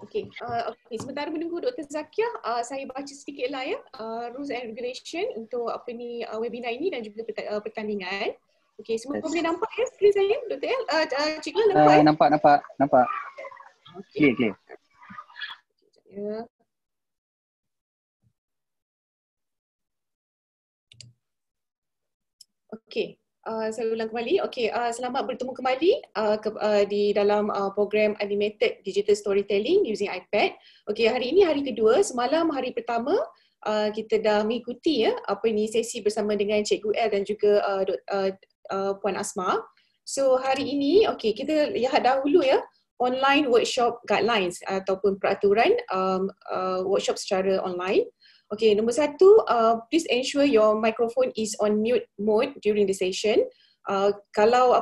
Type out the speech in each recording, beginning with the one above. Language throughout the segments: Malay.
Okey, sementara menunggu Dr. Zakiah, saya baca sedikitlah ya rules and regulation untuk webinar ini dan juga pertandingan. Okey, semua boleh nampak ya skrin saya, Dr. El? Cikgu nampak ya? Nampak. Okey. Clear. Ya. Okey. Saya ulang kembali. Okey, selamat bertemu kembali di dalam program Animated Digital Storytelling using iPad. Okey, hari ini hari kedua. Semalam hari pertama kita dah mengikuti ya sesi bersama dengan Cikgu El dan juga Puan Asma. So hari ini okey, kita lihat dahulu ya online workshop guidelines ataupun peraturan workshop secara online. Okay, nombor satu, please ensure your microphone is on mute mode during the session. Kalau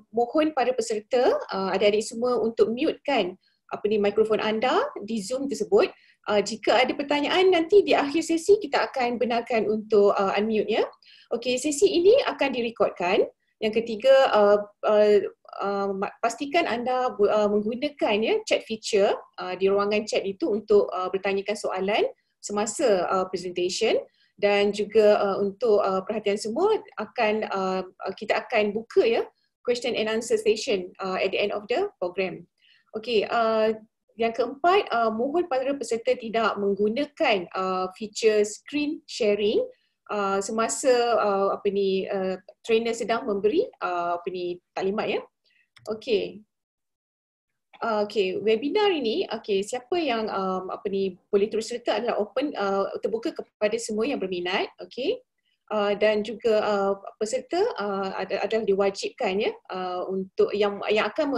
mohon pada peserta, adik-adik semua untuk mute kan mikrofon anda di Zoom tersebut. Jika ada pertanyaan nanti di akhir sesi kita akan benarkan untuk unmute ya. Okay, sesi ini akan direkodkan. Yang ketiga, pastikan anda menggunakan ya chat feature di ruangan chat itu untuk bertanyakan soalan semasa presentation, dan juga untuk perhatian semua kita akan buka ya question and answer session at the end of the program. Okey, yang keempat, mohon para peserta tidak menggunakan feature screen sharing semasa trainer sedang memberi taklimat ya. Okey. Webinar ini, siapa yang boleh terus serta adalah open, terbuka kepada semua yang berminat, dan juga peserta adalah diwajibkan ya untuk yang akan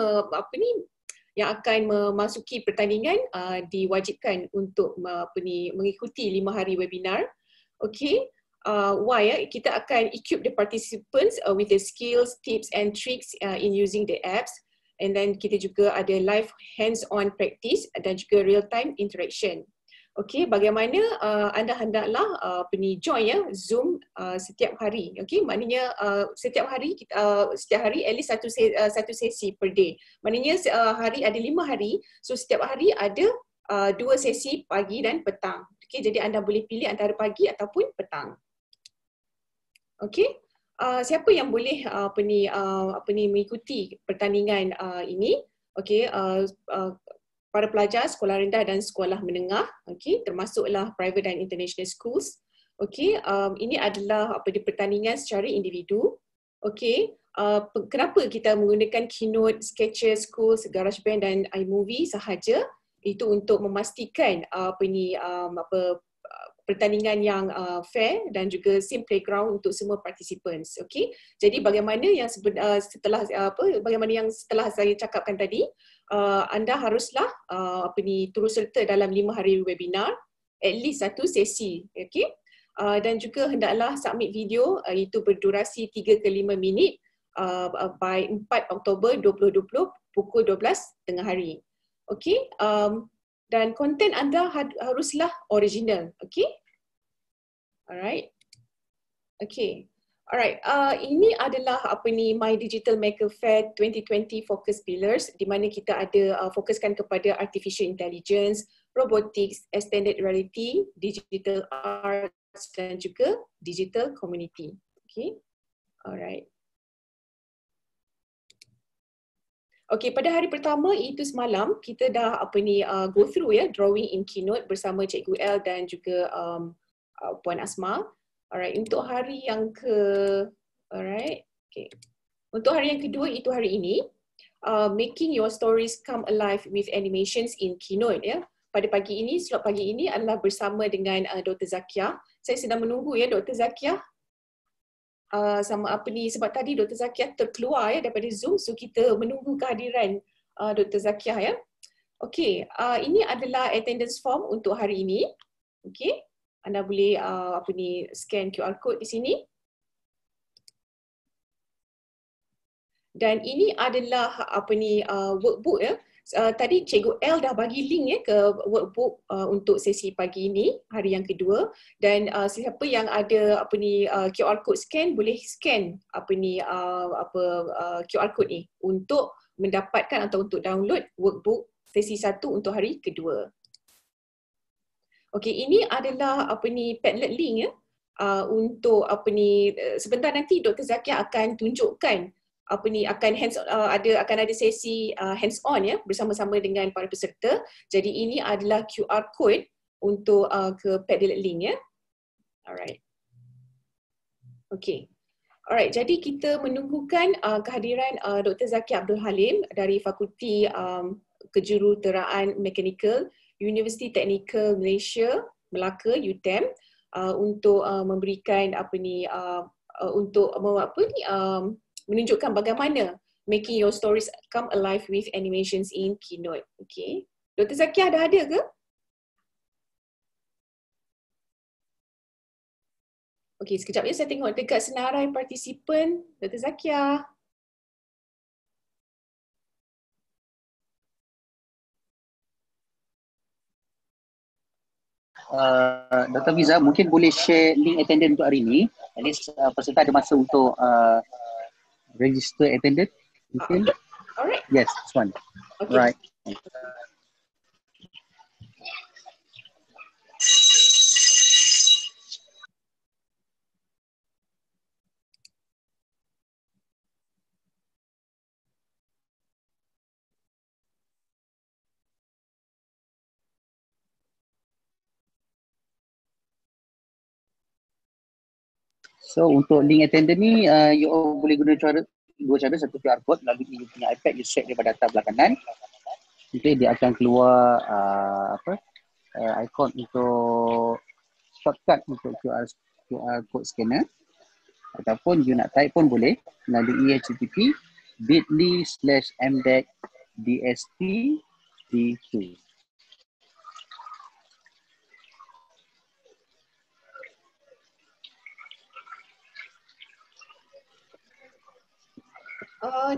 memasuki pertandingan diwajibkan untuk mengikuti 5 hari webinar. Why ya? Kita akan equip the participants with the skills, tips and tricks in using the apps. And then kita juga ada live hands-on practice dan juga real-time interaction. Okey, bagaimana anda hendaklah join ya Zoom setiap hari. Okey, maknanya setiap hari at least satu sesi per day. Maknanya hari ada 5 hari, so setiap hari ada 2 sesi pagi dan petang. Okey, jadi anda boleh pilih antara pagi ataupun petang. Okey. Siapa yang boleh mengikuti pertandingan ini? Okey, para pelajar sekolah rendah dan sekolah menengah, okey, termasuklah private dan international schools. Okey, ini adalah pertandingan secara individu. Okey, kenapa kita menggunakan Keynote, Sketches, Schools, GarageBand dan iMovie sahaja? Itu untuk memastikan pertandingan yang fair dan juga same playground untuk semua participants. Okey. Jadi bagaimana yang setelah saya cakapkan tadi, anda haruslah turut serta dalam 5 hari webinar, at least satu sesi, okey. Dan juga hendaklah submit video itu berdurasi 3 ke 5 minit by 4 Oktober 2020 pukul 12 tengah hari. Okey. Dan konten anda haruslah original, okey? Alright. Okay. Alright. Ini adalah My Digital Maker Fair 2020 Focus Pillars, di mana kita ada fokuskan kepada artificial intelligence, robotics, extended reality, digital arts dan juga digital community. Okay. Alright. Okay, pada hari pertama itu semalam kita dah go through ya drawing in Keynote bersama Cikgu El dan juga Puan Asma. Alright, untuk hari yang untuk hari yang kedua itu hari ini, making your stories come alive with animations in Keynote ya. Pada pagi ini, slot pagi ini adalah bersama dengan Dr. Zakiah. Saya sedang menunggu ya Dr. Zakiah. Sebab tadi Dr. Zakiah terkeluar ya daripada Zoom, so kita menunggu kehadiran Dr. Zakiah ya. Okey, ini adalah attendance form untuk hari ini. Okey, anda boleh scan QR code di sini. Dan ini adalah workbook ya. Tadi Cikgu L dah bagi link ya ke workbook untuk sesi pagi ini, hari yang kedua, dan siapa yang ada QR code scan boleh scan QR code ni untuk mendapatkan atau untuk download workbook sesi 1 untuk hari kedua. Okey, ini adalah Padlet link ya. Untuk sebentar nanti Dr. Zakia akan tunjukkan akan ada sesi hands on ya bersama-sama dengan para peserta. Jadi ini adalah QR code untuk ke Padlet link ya. Alright. Okey. Alright, jadi kita menunggukan kehadiran Dr. Zakia Abdul Halim dari Fakulti Kejuruteraan Mekanikal Universiti Teknikal Malaysia Melaka UTM untuk memberikan menunjukkan bagaimana making your stories come alive with animations in Keynote. Okay. Dr. Zakia dah ada ke? Okey, sekejap ya saya tengok dekat senarai partisipan. Dr. Zakia. Dr. Fiza mungkin boleh share link attendance untuk hari ini. At least peserta ada masa untuk register attendance. Mungkin. Alright. Yes, this one. Okay. Right. So untuk link attendance ni, you all boleh guna dua cara, satu QR code, lalu you punya iPad, you set daripada data belah kanan. Okay, dia akan keluar icon untuk shortcut untuk QR code scanner. Ataupun you nak type pun boleh melalui http://mdec/dst-d2.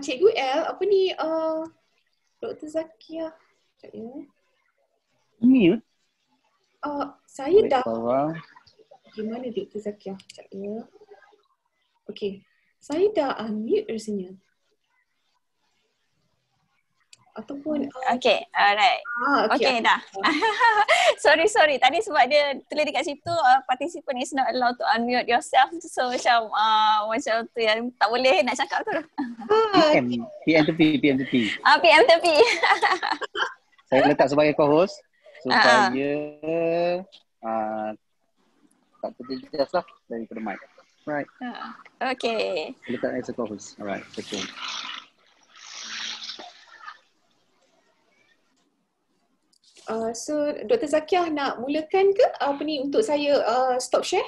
Cikgu L, Dr. Zakia. Sekejap ya. Mute. Saya Wait, dah. bawah. Gimana Dr. Zakia? Sekejap ya. Okey. Saya dah unmute rasanya. Ataupun Okay, alright. Okay, dah. sorry. Tadi sebab dia tulis dekat situ, participant is not allowed to unmute yourself. So macam tu yang tak boleh nak cakap tu. PM to P. PM to P. Saya letak sebagai co-host supaya tak terjejas lah daripada mic. Right. Okay. Letak as a co-host. Alright, betul. So Dr. Zakia nak mulakan ke untuk saya stop share?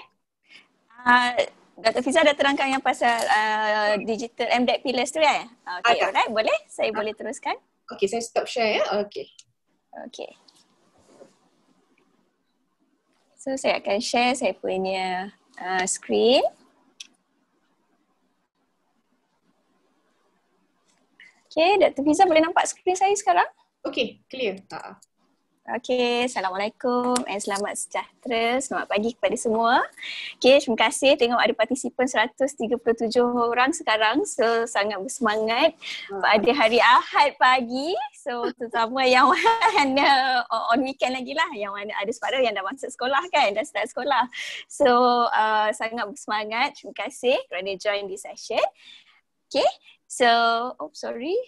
Dr. Fiza dah terangkan yang pasal digital MDEC pillars tu kan? Okay, alright, boleh? Saya boleh teruskan? Okay, saya stop share ya. Okay. So saya akan share saya punya screen. Okay, Dr. Fiza boleh nampak skrin saya sekarang? Okay, clear. Okay, Assalamualaikum and selamat sejahtera. Selamat pagi kepada semua. Okay, terima kasih tengok ada partisipan 137 orang sekarang. So, sangat bersemangat pada hari Ahad pagi. So, terutama yang mana on weekend lagi lah. Yang mana ada saudara yang dah masuk sekolah kan, dah start sekolah. So, sangat bersemangat. Terima kasih kerana join di session. Okay, so, sorry.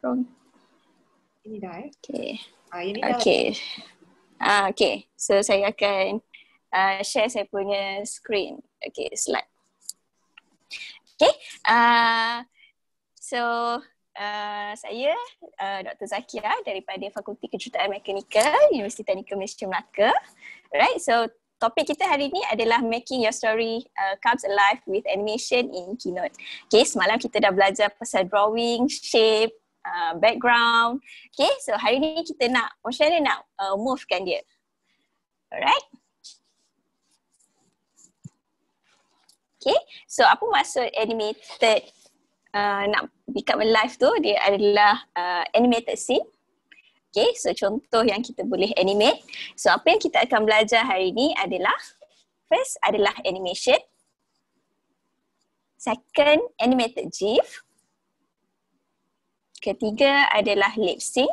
Wrong. Ini dah Okay. Ini dah. Okay. So saya akan share saya punya screen. Okay, slide. Okay. Saya Dr. Zakia daripada Fakulti Kejuruteraan Mekanikal Universiti Teknikal Malaysia Melaka. Right. So topik kita hari ini adalah making your story comes alive with animation in Keynote. Okay, semalam kita dah belajar pasal drawing, shape, background. Okay, so hari ni kita nak macam mana nak movekan dia. Alright. Okay, so apa maksud animated nak become alive tu? Dia adalah animated scene. Okay, so contoh yang kita boleh animate. So apa yang kita akan belajar hari ni adalah first adalah animation. Second, animated GIF. Ketiga adalah lip sync.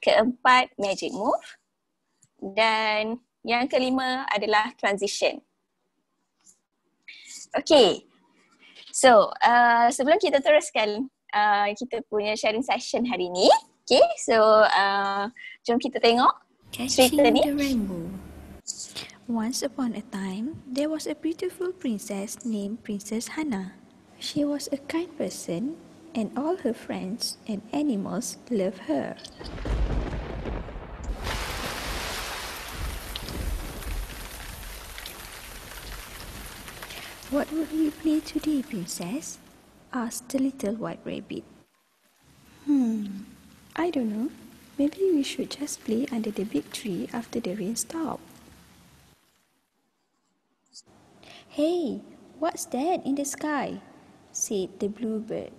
Keempat, magic move. Dan yang kelima adalah transition. Okay. So, sebelum kita teruskan kita punya sharing session hari ni. Okay, so jom kita tengok cerita Catching ni. the Rainbow. Once upon a time, there was a beautiful princess named Princess Hannah. She was a kind person and all her friends and animals loved her. What would we play today, Princess? Asked the little white rabbit. I don't know. Maybe we should just play under the big tree after the rain stops. Hey, what's that in the sky? Said the bluebird.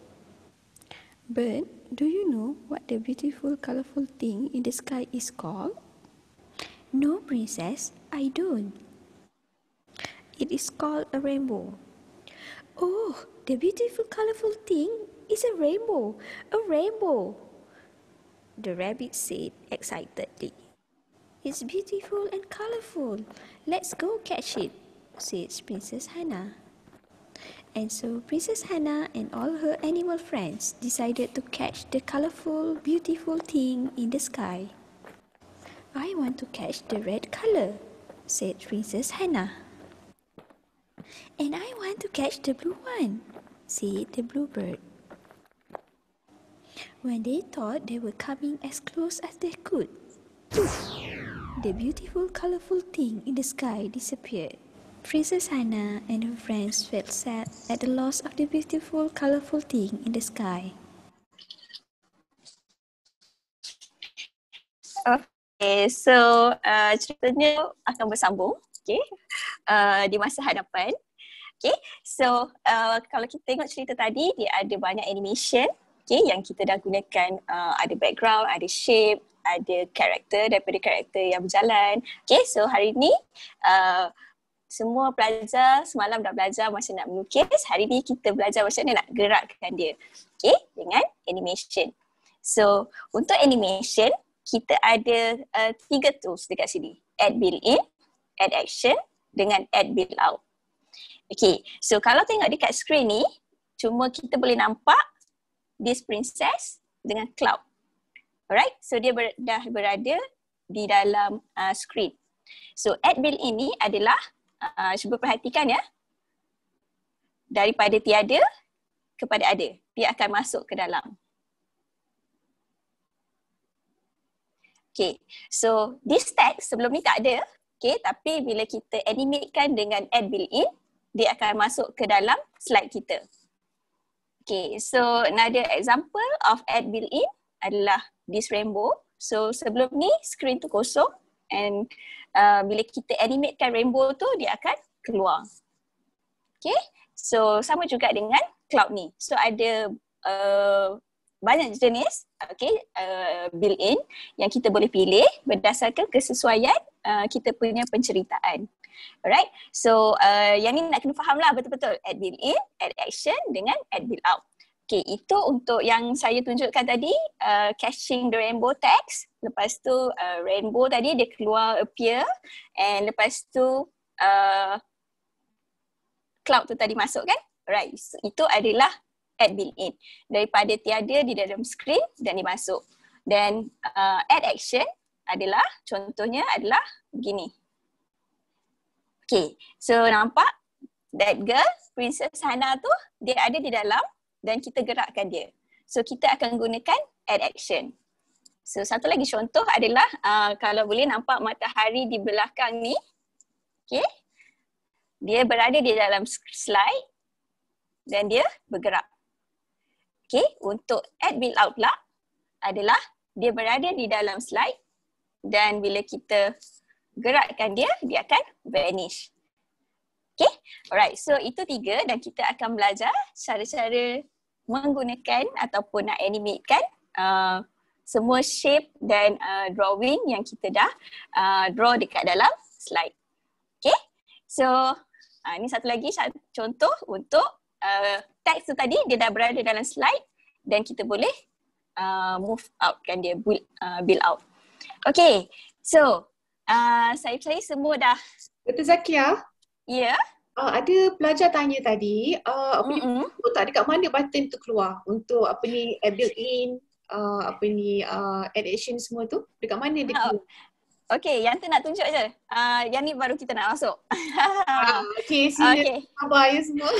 Bird, do you know what the beautiful colorful thing in the sky is called? No, Princess, I don't. It is called a rainbow. Oh, the beautiful colorful thing is a rainbow. A rainbow. The rabbit said excitedly. It's beautiful and colorful. Let's go catch it, said Princess Hannah. And so Princess Hannah and all her animal friends decided to catch the colorful, beautiful thing in the sky. I want to catch the red color, said Princess Hannah. And I want to catch the blue one, said the bluebird. When they thought they were coming as close as they could, the beautiful colorful thing in the sky disappeared. Princess Hannah and her friends felt sad at the loss of the beautiful colorful thing in the sky. Okay, so ceritanya akan bersambung, okay, di masa hadapan. Okay, so kalau kita tengok cerita tadi, dia ada banyak animation, okay, yang kita dah gunakan, ada background, ada shape, ada karakter daripada karakter yang berjalan. Okay, so hari ni semua pelajar semalam dah belajar macam nak melukis. Hari ni kita belajar macam mana nak gerakkan dia, okay, dengan animation. So untuk animation, kita ada 3 tools dekat sini. Add built-in, add action dengan add build-out. Okay, so kalau tengok dekat screen ni, cuma kita boleh nampak this princess dengan cloud. Alright, so dia dah berada di dalam screen. So add built-in ni adalah, cuba perhatikan ya, daripada tiada kepada ada. Dia akan masuk ke dalam. Okay, so this text sebelum ni tak ada, okay, tapi bila kita animatekan dengan add built-in, dia akan masuk ke dalam slide kita. Okay, so another example of add built-in adalah this rainbow. So sebelum ni screen tu kosong and bila kita animatekan rainbow tu, dia akan keluar. Okay, so sama juga dengan cloud ni. So ada banyak jenis, okay, built-in yang kita boleh pilih berdasarkan kesesuaian kita punya penceritaan. Alright, so yang ni nak kena faham lah betul-betul. Add built-in, add action dengan add build-out. Okay, itu untuk yang saya tunjukkan tadi, catching the rainbow text. Lepas tu rainbow tadi dia keluar appear, and lepas tu cloud tu tadi masuk kan. Alright, so itu adalah add built-in. Daripada tiada di dalam screen dan dia masuk. Dan add action adalah, contohnya adalah begini. Okay, so nampak that girl, Princess Hannah tu, dia ada di dalam dan kita gerakkan dia. So kita akan gunakan add action. So satu lagi contoh adalah kalau boleh nampak matahari di belakang ni. Okay, dia berada di dalam slide dan dia bergerak. Okay, untuk add build out pula adalah dia berada di dalam slide dan bila kita gerakkan dia, dia akan vanish. Okay, alright, so itu 3 dan kita akan belajar cara-cara menggunakan ataupun nak animatekan semua shape dan drawing yang kita dah draw dekat dalam slide. Okay, so ini satu lagi contoh untuk teks tu tadi dia dah berada dalam slide dan kita boleh move out kan dia, build out. Okay, so saya semua dah. Dr. Zakia, Ya. ada pelajar tanya tadi, tak dekat mana button tu keluar untuk built-in, add action semua tu, dekat mana dia keluar? Okay, yang tu nak tunjuk je. Yang ni baru kita nak masuk. Okay, sila. Okay. Sabar ya semua.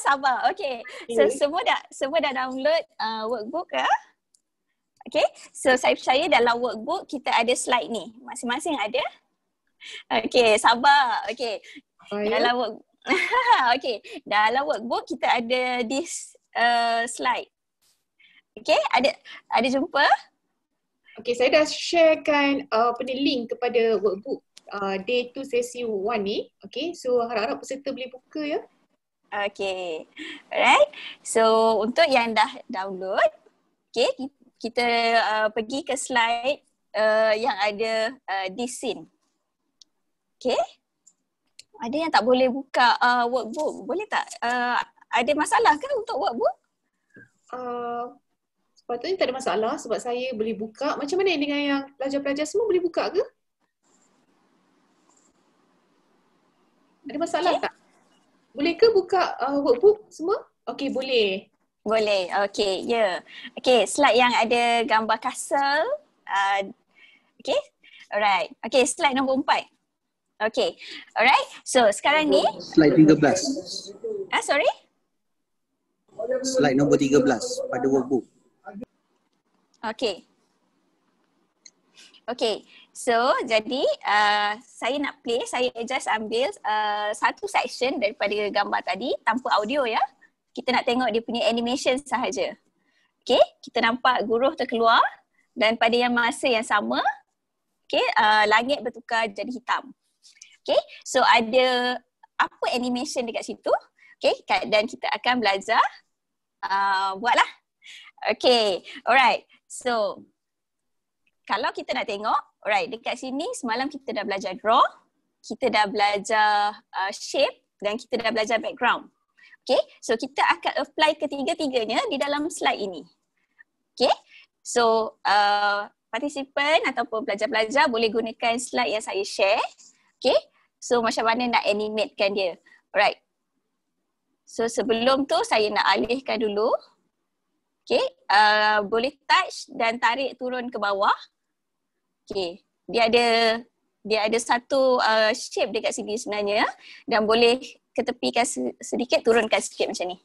Sabar. Okay. So semua dah download workbook ke? Okay. So saya percaya dalam workbook kita ada slide ni. Masing-masing ada. Okay, sabar. Okay. Dalam okay. Dalam workbook kita ada this slide. Okay, ada jumpa? Okay, saya dah sharekan link kepada workbook day 2 sesi 1 ni. Okay, so harap-harap peserta boleh buka ya. Okay, alright. So untuk yang dah download, okay, kita pergi ke slide yang ada this scene. Okay. Ada yang tak boleh buka workbook, boleh tak? Ada masalah ke untuk workbook? Sepatutnya tak ada masalah sebab saya boleh buka. Macam mana dengan yang pelajar-pelajar semua boleh buka ke? Ada masalah tak? Boleh ke buka workbook semua? Okey, boleh. Boleh, okey, ya. Yeah. Okey, slide yang ada gambar castle. Okey, alright. Okey, slide nombor 4. Okey, alright. So sekarang ni. Slide 13. Sorry? Slide nombor 13 pada workbook. Okay. Okay. So, jadi saya nak play, saya just ambil satu section daripada gambar tadi tanpa audio ya. Kita nak tengok dia punya animation sahaja. Okay, kita nampak guruh terkeluar dan pada yang masa yang sama, okay, langit bertukar jadi hitam. Okay, so ada apa animation dekat situ. Okay, dan kita akan belajar buatlah. Okay, alright. So, kalau kita nak tengok, alright, dekat sini semalam kita dah belajar draw, kita dah belajar shape dan kita dah belajar background. Okay, so kita akan apply ketiga-tiganya di dalam slide ini. Okay, so partisipan ataupun pelajar-pelajar boleh gunakan slide yang saya share. Okay, so macam mana nak animatekan dia. Alright, so sebelum tu saya nak alihkan dulu. Okay, boleh touch dan tarik turun ke bawah. Okay, dia ada satu shape dekat sini sebenarnya dan boleh ketepikan sedikit, turunkan sikit macam ni.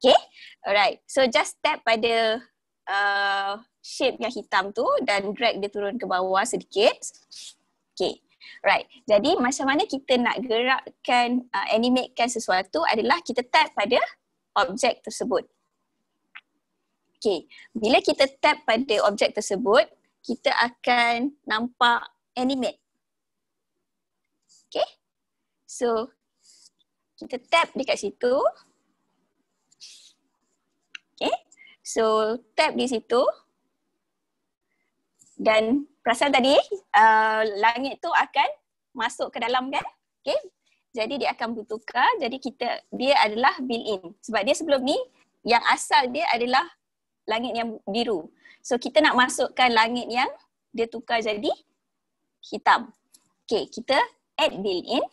Okay, alright. So just tap pada shape yang hitam tu dan drag dia turun ke bawah sedikit. Okay, right. Jadi macam mana kita nak gerakkan, animatekan sesuatu adalah kita tap pada objek tersebut. Okay, bila kita tap pada objek tersebut, kita akan nampak animate. Okay, so kita tap dekat situ. Okay, so tap di situ. Dan perasan tadi, langit tu akan masuk ke dalam kan? Okay, jadi dia akan bertukar, jadi dia adalah built-in. Sebab dia sebelum ni, yang asal dia adalah langit yang biru. So kita nak masukkan langit yang dia tukar jadi hitam. Okay, kita add built-in.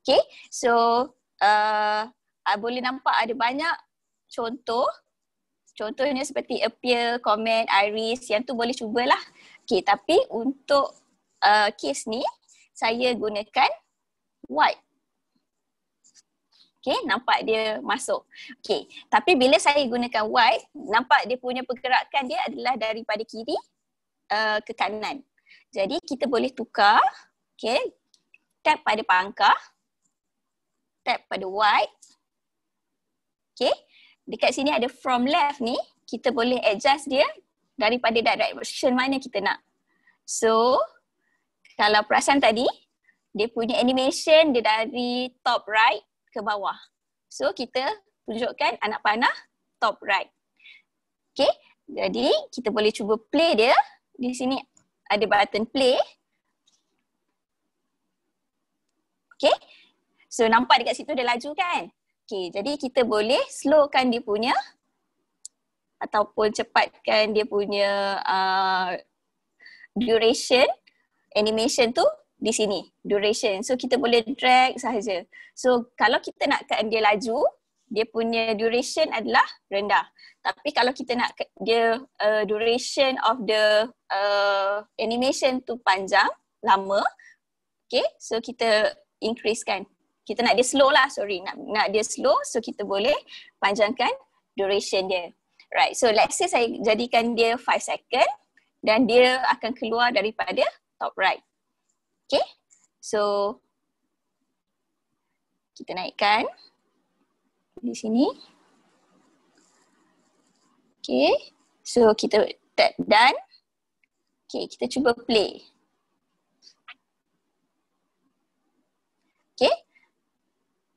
Okay, so boleh nampak ada banyak contoh. Contohnya seperti appear, comment, iris, yang tu boleh cubalah. Okay, tapi untuk case ni, saya gunakan white. Okay, nampak dia masuk. Okay, tapi bila saya gunakan white, nampak dia punya pergerakan dia adalah daripada kiri ke kanan. Jadi kita boleh tukar, okay, tap pada pangkah, tap pada white. Okay, dekat sini ada from left ni, kita boleh adjust dia daripada direction mana kita nak. So, kalau perasan tadi, dia punya animation dia dari top right ke bawah. So kita tunjukkan anak panah top right. Okay, jadi kita boleh cuba play dia. Di sini ada button play. Okay, so nampak dekat situ dia laju kan? Okay, jadi kita boleh slowkan dia punya ataupun cepatkan dia punya duration animation tu di sini, duration. So kita boleh drag sahaja. So kalau kita nakkan dia laju, dia punya duration adalah rendah. Tapi kalau kita nak dia duration of the animation tu panjang, lama, okay, so kita increasekan. Kita nak dia slow lah, nak dia slow, so kita boleh panjangkan duration dia. Right, so let's say saya jadikan dia 5 second dan dia akan keluar daripada top right. Okay, so kita naikkan di sini. Okay, so kita tap done. Okay, kita cuba play. Okay,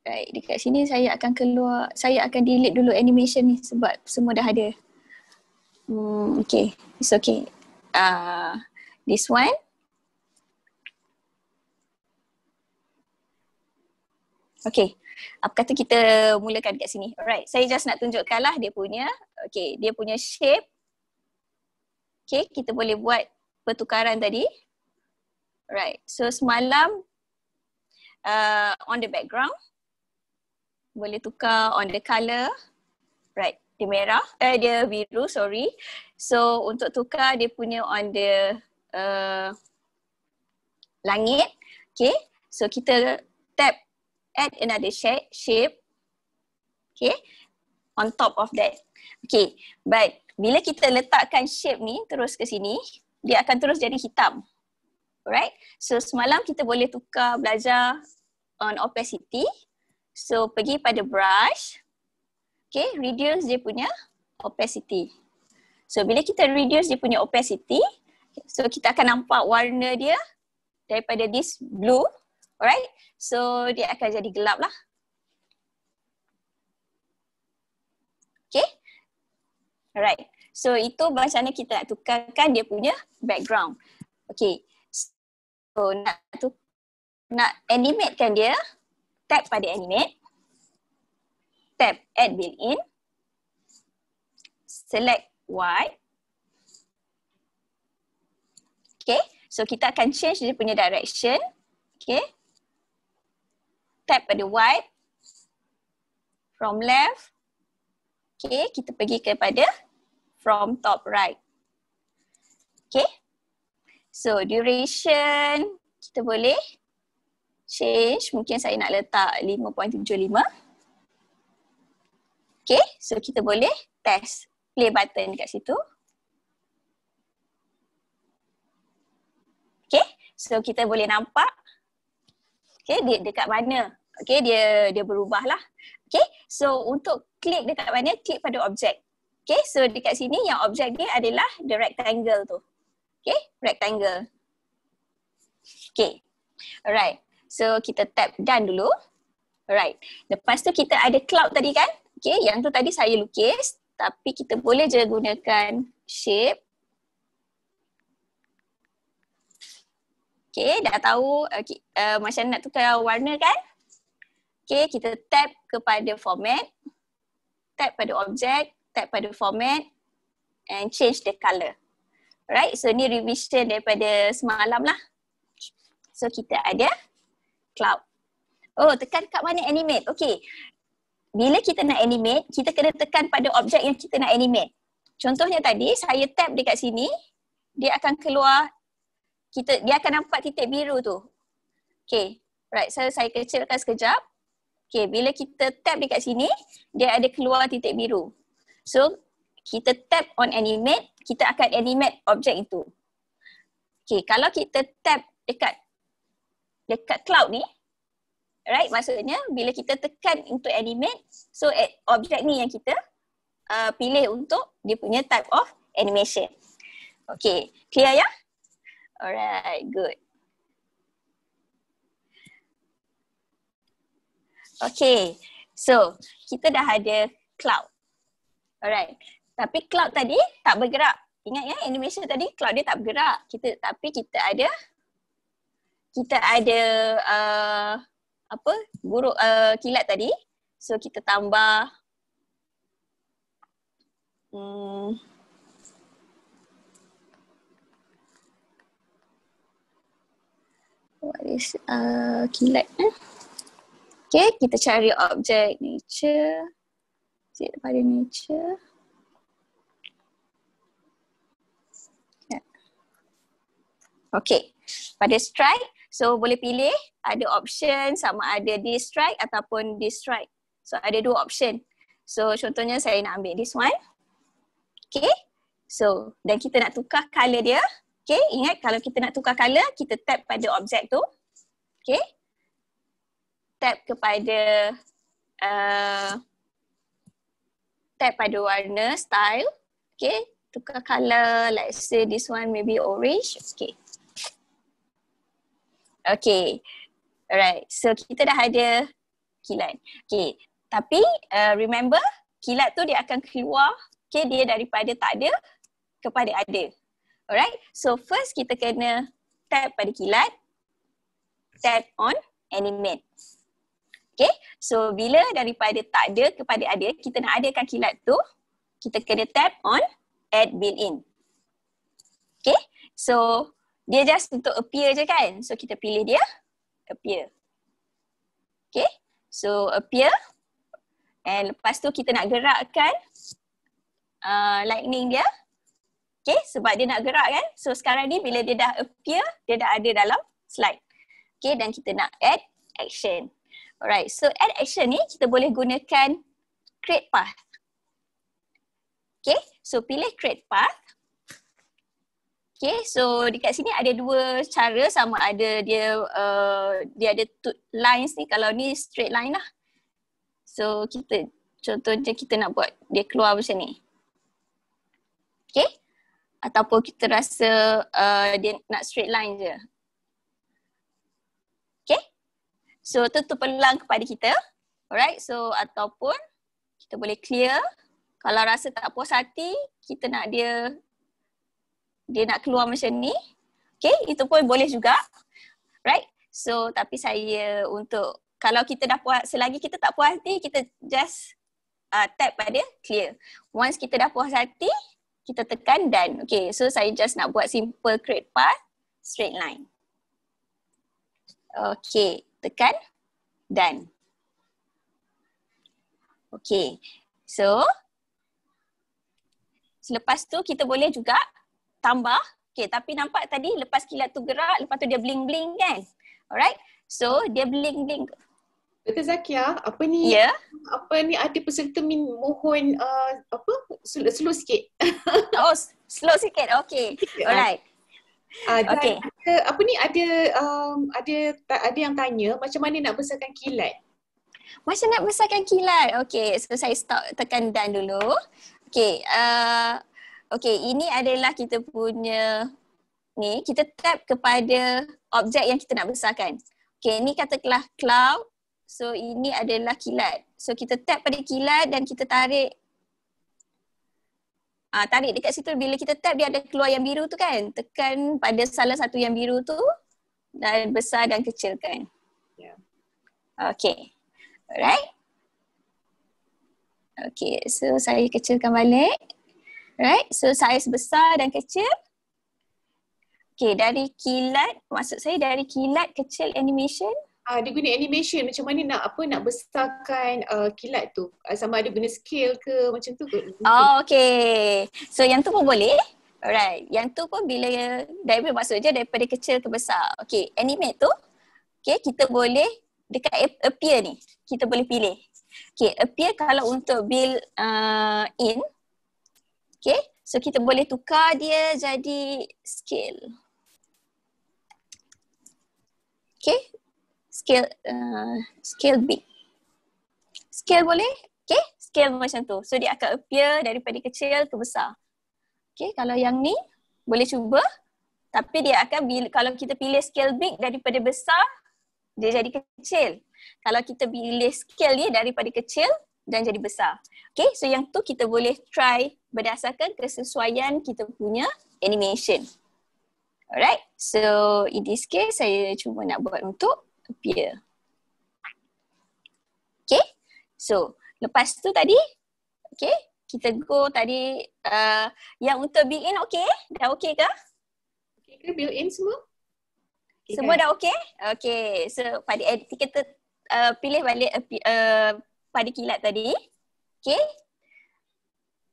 right, dekat sini saya akan delete dulu animation ni sebab semua dah ada. Okay, it's okay. This one. Okay, apa kata kita mulakan dekat sini. Alright, saya just nak tunjukkan lah dia punya, okay, dia punya shape. Okay, kita boleh buat pertukaran tadi. Alright, so semalam on the background, boleh tukar on the color. Right, dia merah, dia biru, sorry. So untuk tukar dia punya on the langit. Okay, so kita tap add another shape, okay, on top of that. Okay, but bila kita letakkan shape ni terus ke sini, dia akan terus jadi hitam. Alright, so semalam kita boleh belajar on opacity. So pergi pada brush, okay, reduce dia punya opacity. So bila kita reduce dia punya opacity, so kita akan nampak warna dia daripada this blue. Alright, so dia akan jadi gelap lah. Okay, alright, so itu macam mana kita nak tukarkan dia punya background. Okay, so nak animatekan dia, tap pada animate, tap add built-in, select white. Okay, so kita akan change dia punya direction. Okay, tap pada white, from left, okay, kita pergi kepada from top right. Okay, so duration kita boleh change, mungkin saya nak letak 5.75. Okay, so kita boleh test play button dekat situ. Okay, so kita boleh nampak, okay, dia dekat mana. Okay, dia berubah lah. Okay, so untuk klik dekat mana, klik pada objek. Okay, so dekat sini yang objek dia adalah the rectangle tu. Okay, rectangle. Okay, alright. So kita tap done dulu. Alright, lepas tu kita ada cloud tadi kan. Okay, yang tu tadi saya lukis. Tapi kita boleh je gunakan shape. Okay, dah tahu macam nak tukar warna kan? Okay, kita tap kepada format, tap pada objek, tap pada format and change the color. Alright, so ni revision daripada semalam lah. So kita ada cloud. Oh, tekan kat mana animate? Okay, bila kita nak animate, kita kena tekan pada objek yang kita nak animate. Contohnya tadi, saya tap dekat sini, dia akan keluar, dia akan nampak titik biru tu. Okay, right, so saya kecilkan sekejap. Okay, bila kita tap dekat sini, dia ada keluar titik biru. So, kita tap on animate, kita akan animate objek itu. Okay, kalau kita tap dekat cloud ni, right, maksudnya bila kita tekan untuk animate, so objek ni yang kita pilih untuk dia punya type of animation. Okay, clear ya? Alright, good. Okay, so kita dah ada cloud. Alright, tapi cloud tadi tak bergerak. Ingat ya, animation tadi cloud dia tak bergerak. Tapi kita ada kilat tadi. So kita tambah what is kilat Okay, kita cari objek nature. Pada nature. Okay, pada strike, so boleh pilih ada option sama ada this strike ataupun this strike. So ada dua option. So contohnya saya nak ambil this one. Okay, so dan kita nak tukar color dia. Okay, ingat kalau kita nak tukar color, kita tap pada objek tu. Okay, tap kepada tap pada warna style. Okay, tukar color, let's say this one maybe orange. Okay. Okay, alright. So kita dah ada kilat. Okay, tapi remember kilat tu dia akan keluar, okay, dia daripada tak ada kepada ada. Alright, so first kita kena tap pada kilat, tap on animate. Okay, so bila daripada tak ada kepada ada, kita nak adakan kilat tu, kita kena tap on add built-in. Okay, so dia just untuk appear je kan. So kita pilih dia, appear. Okay, so appear. And lepas tu kita nak gerakkan lightning dia. Okay, sebab dia nak gerak kan. So sekarang ni bila dia dah appear, dia dah ada dalam slide. Okay, dan kita nak add action. Alright, so add action ni kita boleh gunakan create path. Okay, so pilih create path. Okay, so dekat sini ada dua cara, sama ada dia ada two lines ni, kalau ni straight line lah. So kita, contohnya kita nak buat dia keluar macam ni. Okay, ataupun kita rasa dia nak straight line je. Okay, so tu peluang kepada kita. Alright, so ataupun kita boleh clear. Kalau rasa tak puas hati, kita nak dia nak keluar macam ni. Okay, itu pun boleh juga. Right, so tapi saya untuk, kalau kita dah puas, selagi kita tak puas hati, kita just tap pada clear. Once kita dah puas hati, kita tekan done. Okay, so saya just nak buat simple create path, straight line. Okay, tekan done. Okay, so selepas tu kita boleh juga tambah. Okay, tapi nampak tadi lepas kilat tu gerak, lepas tu dia bling-bling kan? Alright, so dia bling-bling. Dr. Zakia, apa ni? Ya. Yeah. Apa ni ada peserta mohon slow sikit. Oh, slow sikit. Okay. Alright. Okay. Ada yang tanya macam mana nak besarkan kilat? Macam nak besarkan kilat. Okay, so saya stop, tekan done dulu. Okay, okay, ini adalah kita punya ni, kita tap kepada objek yang kita nak besarkan. Okay, ni katakanlah cloud. So ini adalah kilat. So kita tap pada kilat dan kita tarik. Tarik dekat situ, bila kita tap dia ada keluar yang biru tu kan. Tekan pada salah satu yang biru tu dan besar dan kecilkan. Yeah. Okay, alright. Okay, so saya kecilkan balik. Right, so saiz besar dan kecil. Okay, dari kilat, maksud saya dari kilat kecil animation. Dia guna animation, macam mana nak besarkan kilat tu? Sama ada guna scale ke macam tu ke? Oh, okay. So yang tu pun boleh. Alright, yang tu pun bila daripada maksudnya daripada kecil ke besar. Okay, animate tu, okay, kita boleh dekat appear ni, kita boleh pilih. Okay, appear kalau untuk build in. Okay, so kita boleh tukar dia jadi scale. Okay, scale big. Scale boleh, okay, scale macam tu. So dia akan appear daripada kecil ke besar. Okay, kalau yang ni boleh cuba. Tapi dia akan, kalau kita pilih scale big daripada besar, dia jadi kecil. Kalau kita pilih scale ni daripada kecil dan jadi besar. Okay, so yang tu kita boleh try berdasarkan kesesuaian kita punya animation. Alright, so in this case saya cuma nak buat untuk appear. Okay, So, lepas tu tadi, okay, kita go tadi yang untuk built-in okay? Dah okay ke? Okay ke built-in semua? Okay, Semua kan? dah okay? Okay, so pada edit kita pilih balik pada kilat tadi. Okay,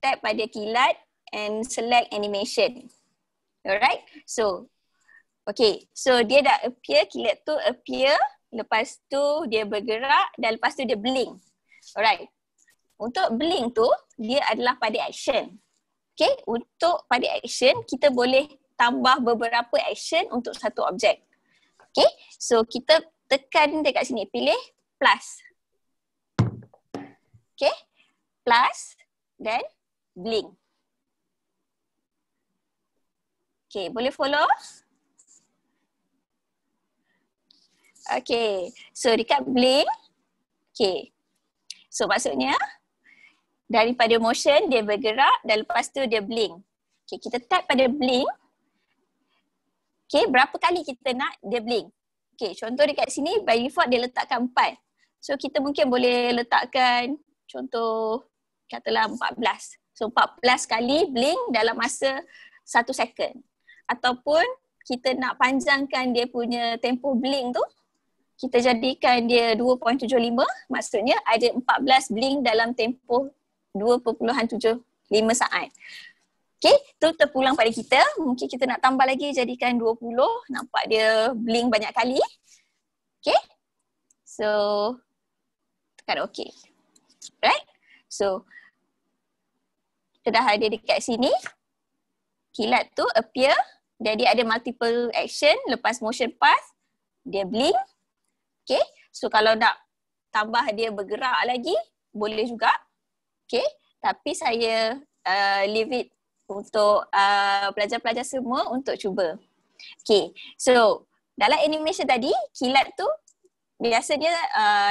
tap pada kilat and select animation. Alright, so okay, so dia dah appear, kilat tu appear, lepas tu dia bergerak dan lepas tu dia blink. Alright, untuk blink tu dia adalah pada action. Okay, untuk pada action kita boleh tambah beberapa action untuk satu objek. Okay, so kita tekan dekat sini, pilih plus. Okay, plus dan blink. Okay, boleh follow? Okay, so dekat blink, okay. So maksudnya daripada motion dia bergerak dan lepas tu dia blink. Okay, kita tap pada blink. Okay, berapa kali kita nak dia blink. Okay, contoh dekat sini by default dia letakkan 4. So kita mungkin boleh letakkan contoh katalah 14. So 14 kali blink dalam masa 1 second. Ataupun kita nak panjangkan dia punya tempoh blink tu, kita jadikan dia 2.75, maksudnya ada 14 blink dalam tempoh 2.75 saat. Okay, tu terpulang pada kita. Mungkin kita nak tambah lagi jadikan 20, nampak dia blink banyak kali. Okay, so tekan OK. Right, so kita dah ada dekat sini. Kilat tu appear, jadi ada multiple action. Lepas motion pass, dia blink. Okay, so kalau nak tambah dia bergerak lagi, boleh juga. Okay, tapi saya leave it untuk pelajar-pelajar semua untuk cuba. Okay, so dalam animation tadi, kilat tu biasanya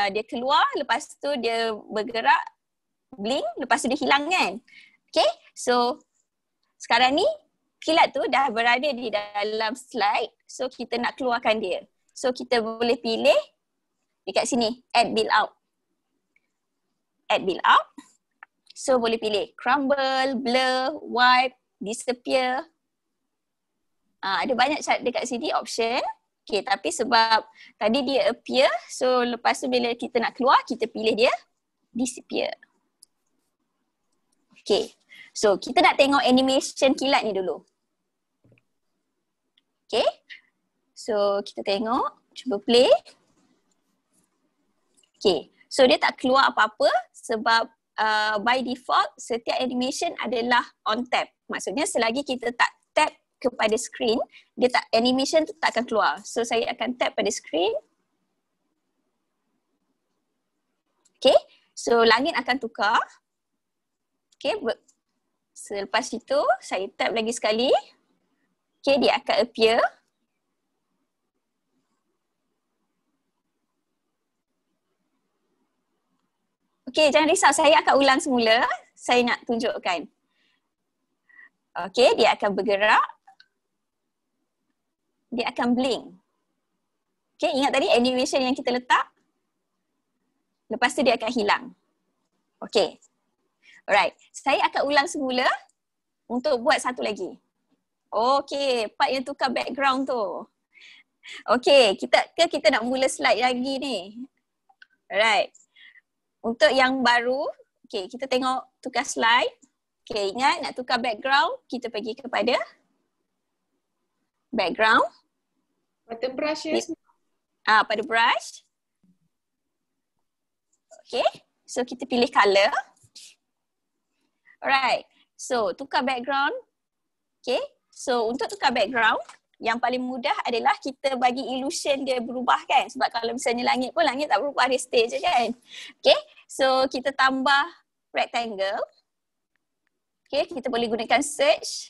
dia keluar, lepas tu dia bergerak, blink, lepas tu dia hilang kan. Okay, so sekarang ni kilat tu dah berada di dalam slide, so kita nak keluarkan dia. So kita boleh pilih dekat sini, add build out. Add build out. So boleh pilih crumble, blur, wipe, disappear. Ada banyak dekat sini option. Okay, tapi sebab tadi dia appear, so lepas tu bila kita nak keluar, kita pilih dia disappear. Okay, so kita nak tengok animation kilat ni dulu. Okay, so kita tengok, cuba play. Okay, so dia tak keluar apa-apa sebab by default setiap animation adalah on tap. Maksudnya selagi kita tak tap kepada screen, dia tak, animation tu tak akan keluar. So saya akan tap pada screen. Okay, so langit akan tukar. Okay, selepas itu saya tap lagi sekali. Okay, dia akan appear. Okay, jangan risau, saya akan ulang semula. Saya nak tunjukkan. Okay, dia akan bergerak. Dia akan blink. Okay, ingat tadi animation yang kita letak? Lepas tu dia akan hilang. Okay. Alright, saya akan ulang semula untuk buat satu lagi. Okay, part yang tukar background tu. Okay, kita nak mula slide lagi ni. Alright. Untuk yang baru, okay, kita tengok tukar slide. Okay, ingat nak tukar background, kita pergi kepada background. Button brush ya. Pada brush. Okay, so kita pilih color. Alright, so tukar background. Okay, so untuk tukar background, yang paling mudah adalah kita bagi illusion dia berubah kan. Sebab kalau misalnya langit pun, langit tak berubah, dia stay je kan. Okay, so kita tambah rectangle. Okay, kita boleh gunakan search.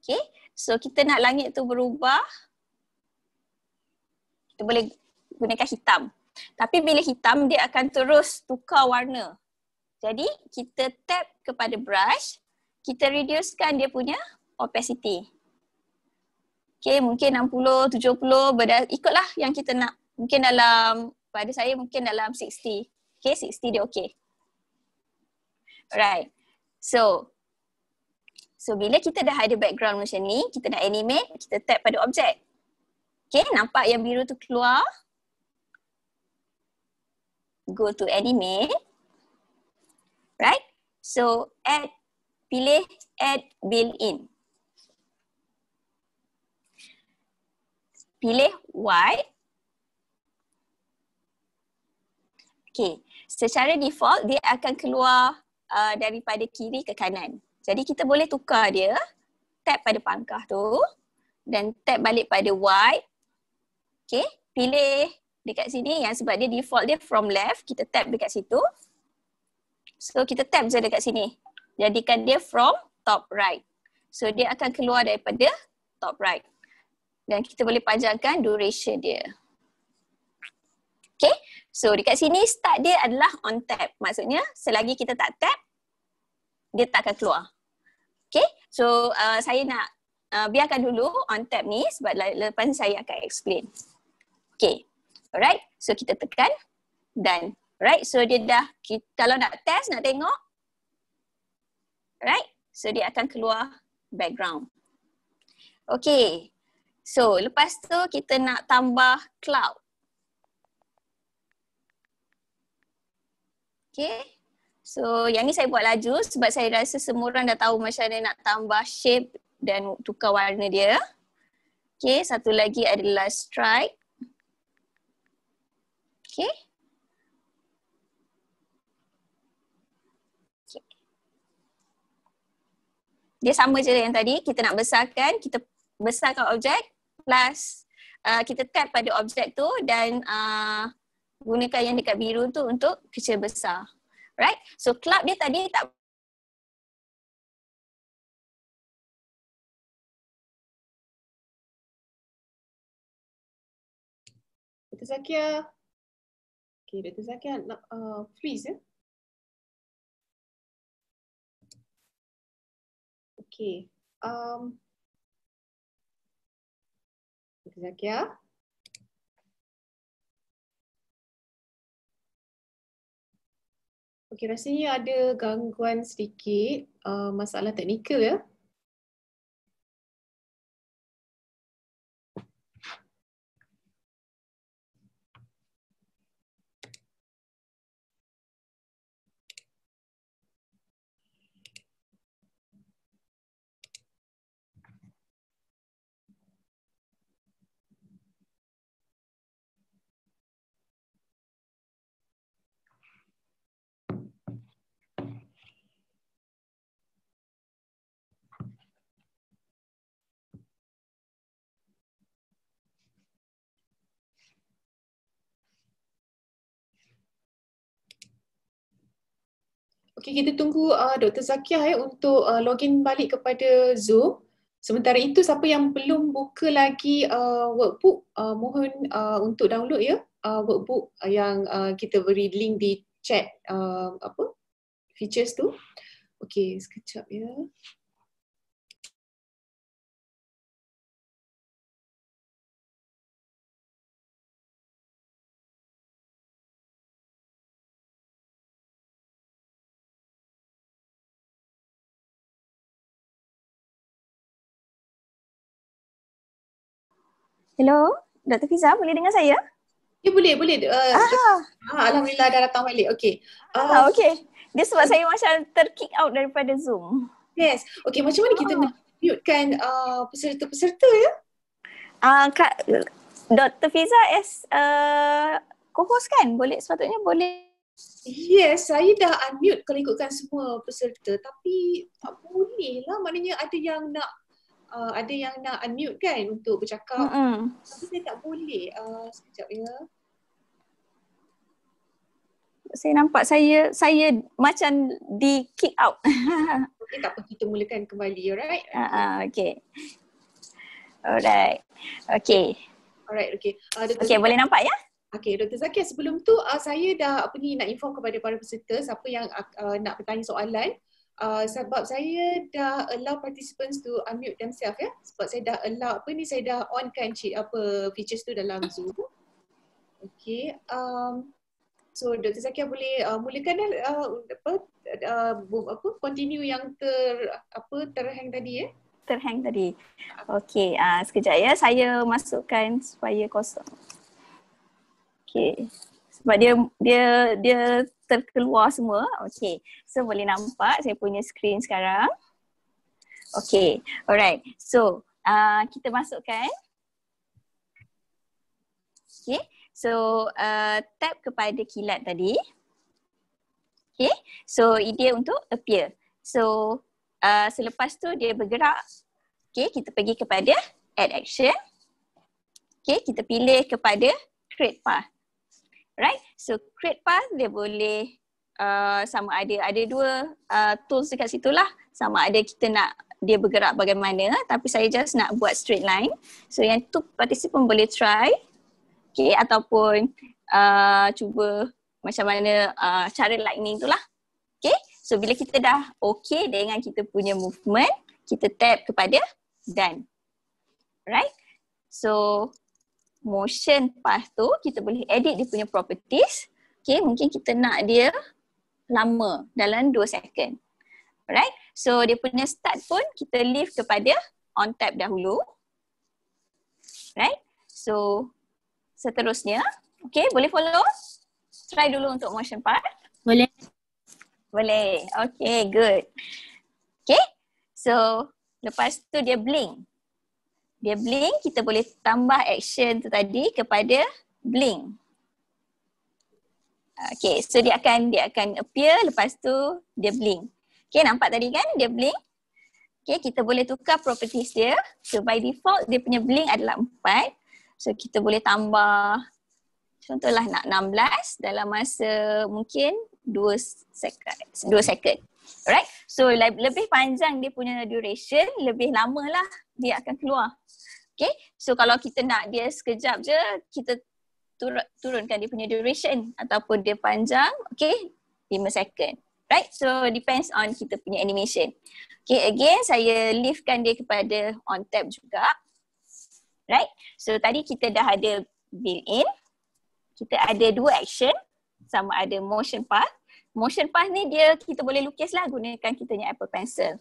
Okay, so kita nak langit tu berubah. Kita boleh gunakan hitam. Tapi bila hitam, dia akan terus tukar warna. Jadi, kita tap kepada brush. Kita reducekan dia punya opacity. Okay, mungkin 60, 70, ikutlah yang kita nak. Mungkin dalam pada saya mungkin dalam 60. Okay, 60 dia okay. Alright. So bila kita dah ada background macam ni, kita nak animate, kita tap pada objek. Okay, nampak yang biru tu keluar. Go to animate. Right? So pilih add built-in. Pilih white. Okay, secara default dia akan keluar daripada kiri ke kanan. Jadi kita boleh tukar dia, tap pada pangkah tu dan tap balik pada white. Okay, pilih dekat sini yang sebab dia default dia from left, kita tap dekat situ. So kita tap je dekat sini. Jadikan dia from top right. So dia akan keluar daripada top right. Dan kita boleh panjangkan duration dia. Okay, so dekat sini start dia adalah on tap. Maksudnya selagi kita tak tap, dia tak akan keluar. Okay, so saya nak biarkan dulu on tap ni sebab lepas ni saya akan explain. Okay, alright, so kita tekan dan right, so dia dah, kalau nak test, nak tengok, right, so dia akan keluar background. Okay, so lepas tu kita nak tambah cloud. Okay, so yang ni saya buat laju sebab saya rasa semua orang dah tahu macam mana nak tambah shape dan tukar warna dia. Okay, satu lagi adalah stripe. Okay. Dia sama je yang tadi, kita nak besarkan, kita besarkan objek plus kita tap pada objek tu dan gunakan yang dekat biru tu untuk kecil besar. Right? So cloud dia tadi tak Dr. Zakia. Okay, Dr. Zakia nak freeze ya. Okay. Dr. Zakia. Okay, rasanya ada gangguan sedikit, masalah teknikal ya. Okey, kita tunggu Dr. Zakia untuk login balik kepada Zoom. Sementara itu, siapa yang belum buka lagi workbook, mohon untuk download ya workbook yang kita beri link di chat features tu. Okey, sekejap ya. Hello, Dr. Fiza boleh dengar saya? Ya, boleh. Alhamdulillah dah datang balik. Okey. Okey. Dia sebab saya macam terkick out daripada Zoom. Yes. Okey, macam mana kita nak mutekan peserta-peserta ya? Kak Dr. Fiza as co-host kan? Sepatutnya boleh. Yes, saya dah unmute kalau ikutkan semua peserta, tapi tak boleh lah. Maknanya ada yang nak unmute kan untuk bercakap. Tapi saya tak boleh. Sekejap ya. Saya nampak saya macam di kick out. Okey, tak apa, kita mulakan kembali, alright? Okay. Alright. Okay. Alright, okay. Okay, boleh nampak ya? Okay, Dr. Zakia, sebelum tu saya dah nak inform kepada para peserta siapa yang nak bertanya soalan. Sebab saya dah allow participants to unmute themselves ya. Sebab saya dah allow saya dah on kan features tu dalam Zoom. Okay. So Dr. Zakia boleh mulakan continue yang terhang tadi Terhang tadi. Okey, sekejap ya, saya masukkan supaya kosong. Okey. Sebab dia terkeluar semua. Okey. So boleh nampak saya punya skrin sekarang. Okey. Alright. So kita masukkan. Okey. So tap kepada kilat tadi. Okay, so dia untuk appear. So selepas tu dia bergerak. Okay, kita pergi kepada add action. Okay, kita pilih kepada create path. Right, so create path dia boleh sama ada dua tools dekat situ lah. Sama ada kita nak dia bergerak bagaimana, tapi saya just nak buat straight line. So yang tu participant boleh try. Okay, ataupun cuba macam mana cara lightning tu lah. Okay, so bila kita dah okay dengan kita punya movement, kita tap kepada done. Right, so motion path tu kita boleh edit dia punya properties. Okay, mungkin kita nak dia lama dalam 2 second. Alright, so dia punya start pun kita leave kepada on tap dahulu. Right, so seterusnya, okay, boleh follow? Try dulu untuk motion path. Boleh. Boleh. Okay, good. Okay, so lepas tu dia blink. Dia blink, kita boleh tambah action tu tadi kepada blink. Okay, so dia akan appear, lepas tu dia blink. Okay, nampak tadi kan dia blink? Okay, kita boleh tukar properties dia. So by default dia punya blink adalah 4. So kita boleh tambah, contohlah nak 16 dalam masa mungkin 2 second. Alright, so lebih panjang dia punya duration, lebih lama lah dia akan keluar. Okay, so kalau kita nak dia sekejap je, kita turunkan dia punya duration ataupun dia panjang, okay, 5 second. Right, so depends on kita punya animation. Okay, again saya leavekan dia kepada on tap juga. Right, so tadi kita dah ada built in. Kita ada 2 action, sama ada motion path. Motion path ni kita boleh lukis lah gunakan kita punya Apple Pencil.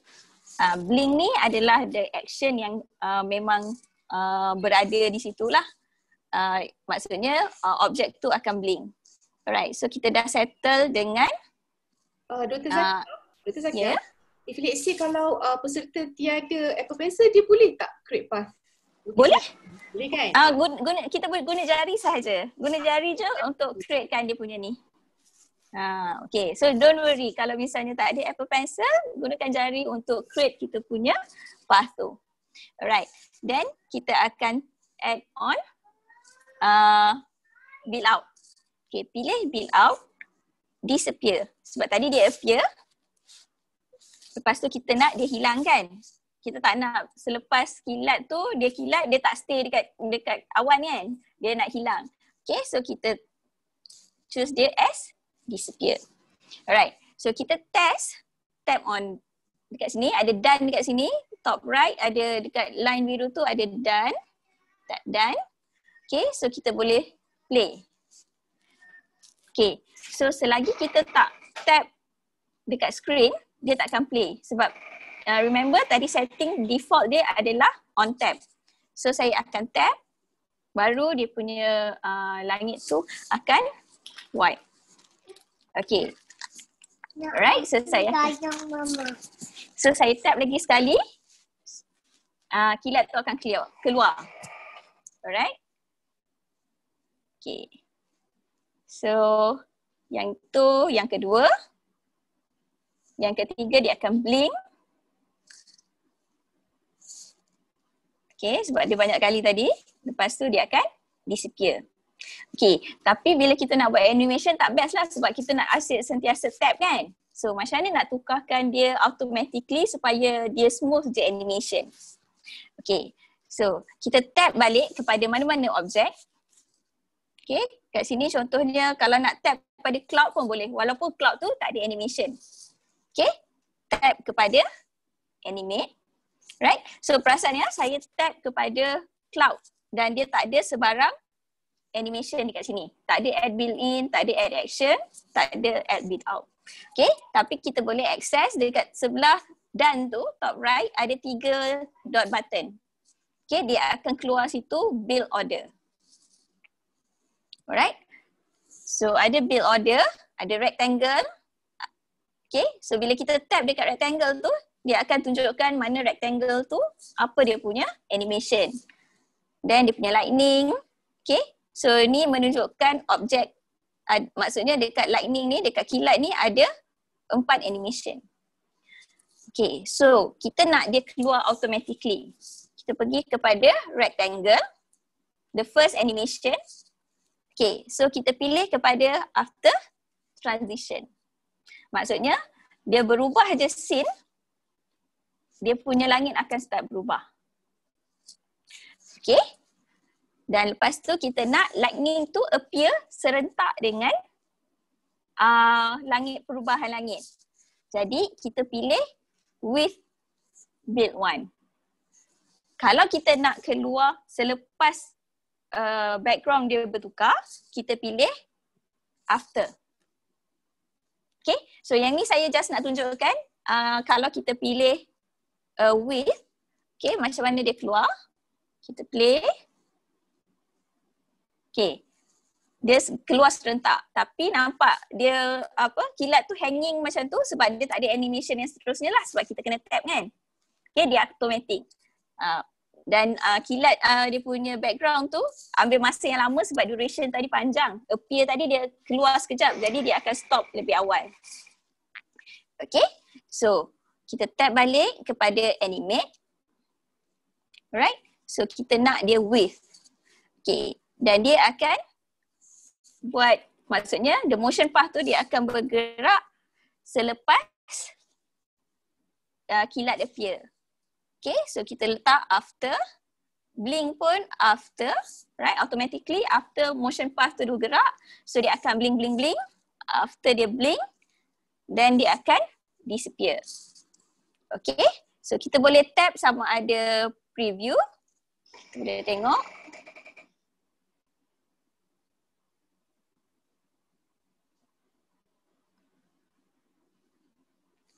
Blink ni adalah the action yang memang berada di situlah. Maksudnya objek tu akan blink. Alright, so kita dah settle dengan Dr. Zakia, yeah. If let's say kalau peserta tiada Apple Pencil, dia boleh tak create path? Boleh? Boleh kan? Kita boleh guna jari sahaja. Guna jari je untuk createkan dia punya ni. Okay, so don't worry kalau misalnya tak ada Apple Pencil, gunakan jari untuk create kita punya path tu. Alright, then kita akan add on build out. Okay, pilih build out, disappear. Sebab tadi dia appear, lepas tu kita nak dia hilang kan. Kita tak nak selepas kilat tu, dia tak stay dekat awan kan. Dia nak hilang. Okay, so kita choose dia as disappear. Alright, so kita tap on dekat sini, ada done dekat sini, top right ada dekat line biru tu ada done. Tap done. Okay, so kita boleh play. Okay, so selagi kita tak tap dekat screen, dia tak akan play. Sebab remember tadi setting default dia adalah on tap. So saya akan tap, baru dia punya langit tu akan white. Okay. Alright, so saya tap lagi sekali. Kilat tu akan keluar. Alright. Okay. So yang tu yang kedua. Yang ketiga dia akan blink. Okay, sebab dia banyak kali tadi. Lepas tu dia akan disappear. Okay, tapi bila kita nak buat animation tak best lah sebab kita nak asyik sentiasa tap kan. So macam mana nak tukarkan dia automatically supaya dia smooth je animation. Okay, so kita tap balik kepada mana-mana objek. Okay, kat sini contohnya kalau nak tap pada cloud pun boleh walaupun cloud tu tak ada animation. Okay, tap kepada animate. Right, so perasan ya saya tap kepada cloud dan dia tak ada sebarang animation dekat sini. Tak ada add build in, tak ada add action, tak ada add build out. Okay, tapi kita boleh access dekat sebelah done tu, top right, ada 3 dot button. Okay, dia akan keluar situ build order. Alright. So ada build order, ada rectangle. Okay, so bila kita tap dekat rectangle tu, dia akan tunjukkan mana rectangle tu, apa dia punya animation. Dan dia punya lightning. Okay, so ni menunjukkan objek. Maksudnya dekat lightning ni, dekat kilat ni ada 4 animation. Okay, so kita nak dia keluar automatically. Kita pergi kepada rectangle, the first animation. Okay, so kita pilih kepada after transition. Maksudnya, dia berubah je scene, dia punya langit akan start berubah. Okay. Dan lepas tu kita nak lightning tu appear serentak dengan perubahan langit. Jadi kita pilih with build one. Kalau kita nak keluar selepas background dia bertukar, kita pilih after. Okay, so yang ni saya just nak tunjukkan kalau kita pilih with, okay, macam mana dia keluar. Kita play. Okay, dia keluar serentak tapi nampak dia kilat tu hanging macam tu sebab dia tak ada animation yang seterusnya lah sebab kita kena tap kan. Okay, dia automatic. Dan kilat dia punya background tu ambil masa yang lama sebab duration tadi panjang. Appear tadi dia keluar sekejap jadi dia akan stop lebih awal. Okay, so kita tap balik kepada animate. Alright, so kita nak dia with. Okay, dan dia akan buat, maksudnya the motion path tu dia akan bergerak selepas kilat appear. Okay, so kita letak after, blink pun after, right? Automatically after motion path tu bergerak, so dia akan blink, blink, blink. After dia blink, then dia akan disappear. Okay, so kita boleh tap sama ada preview. Kita boleh tengok.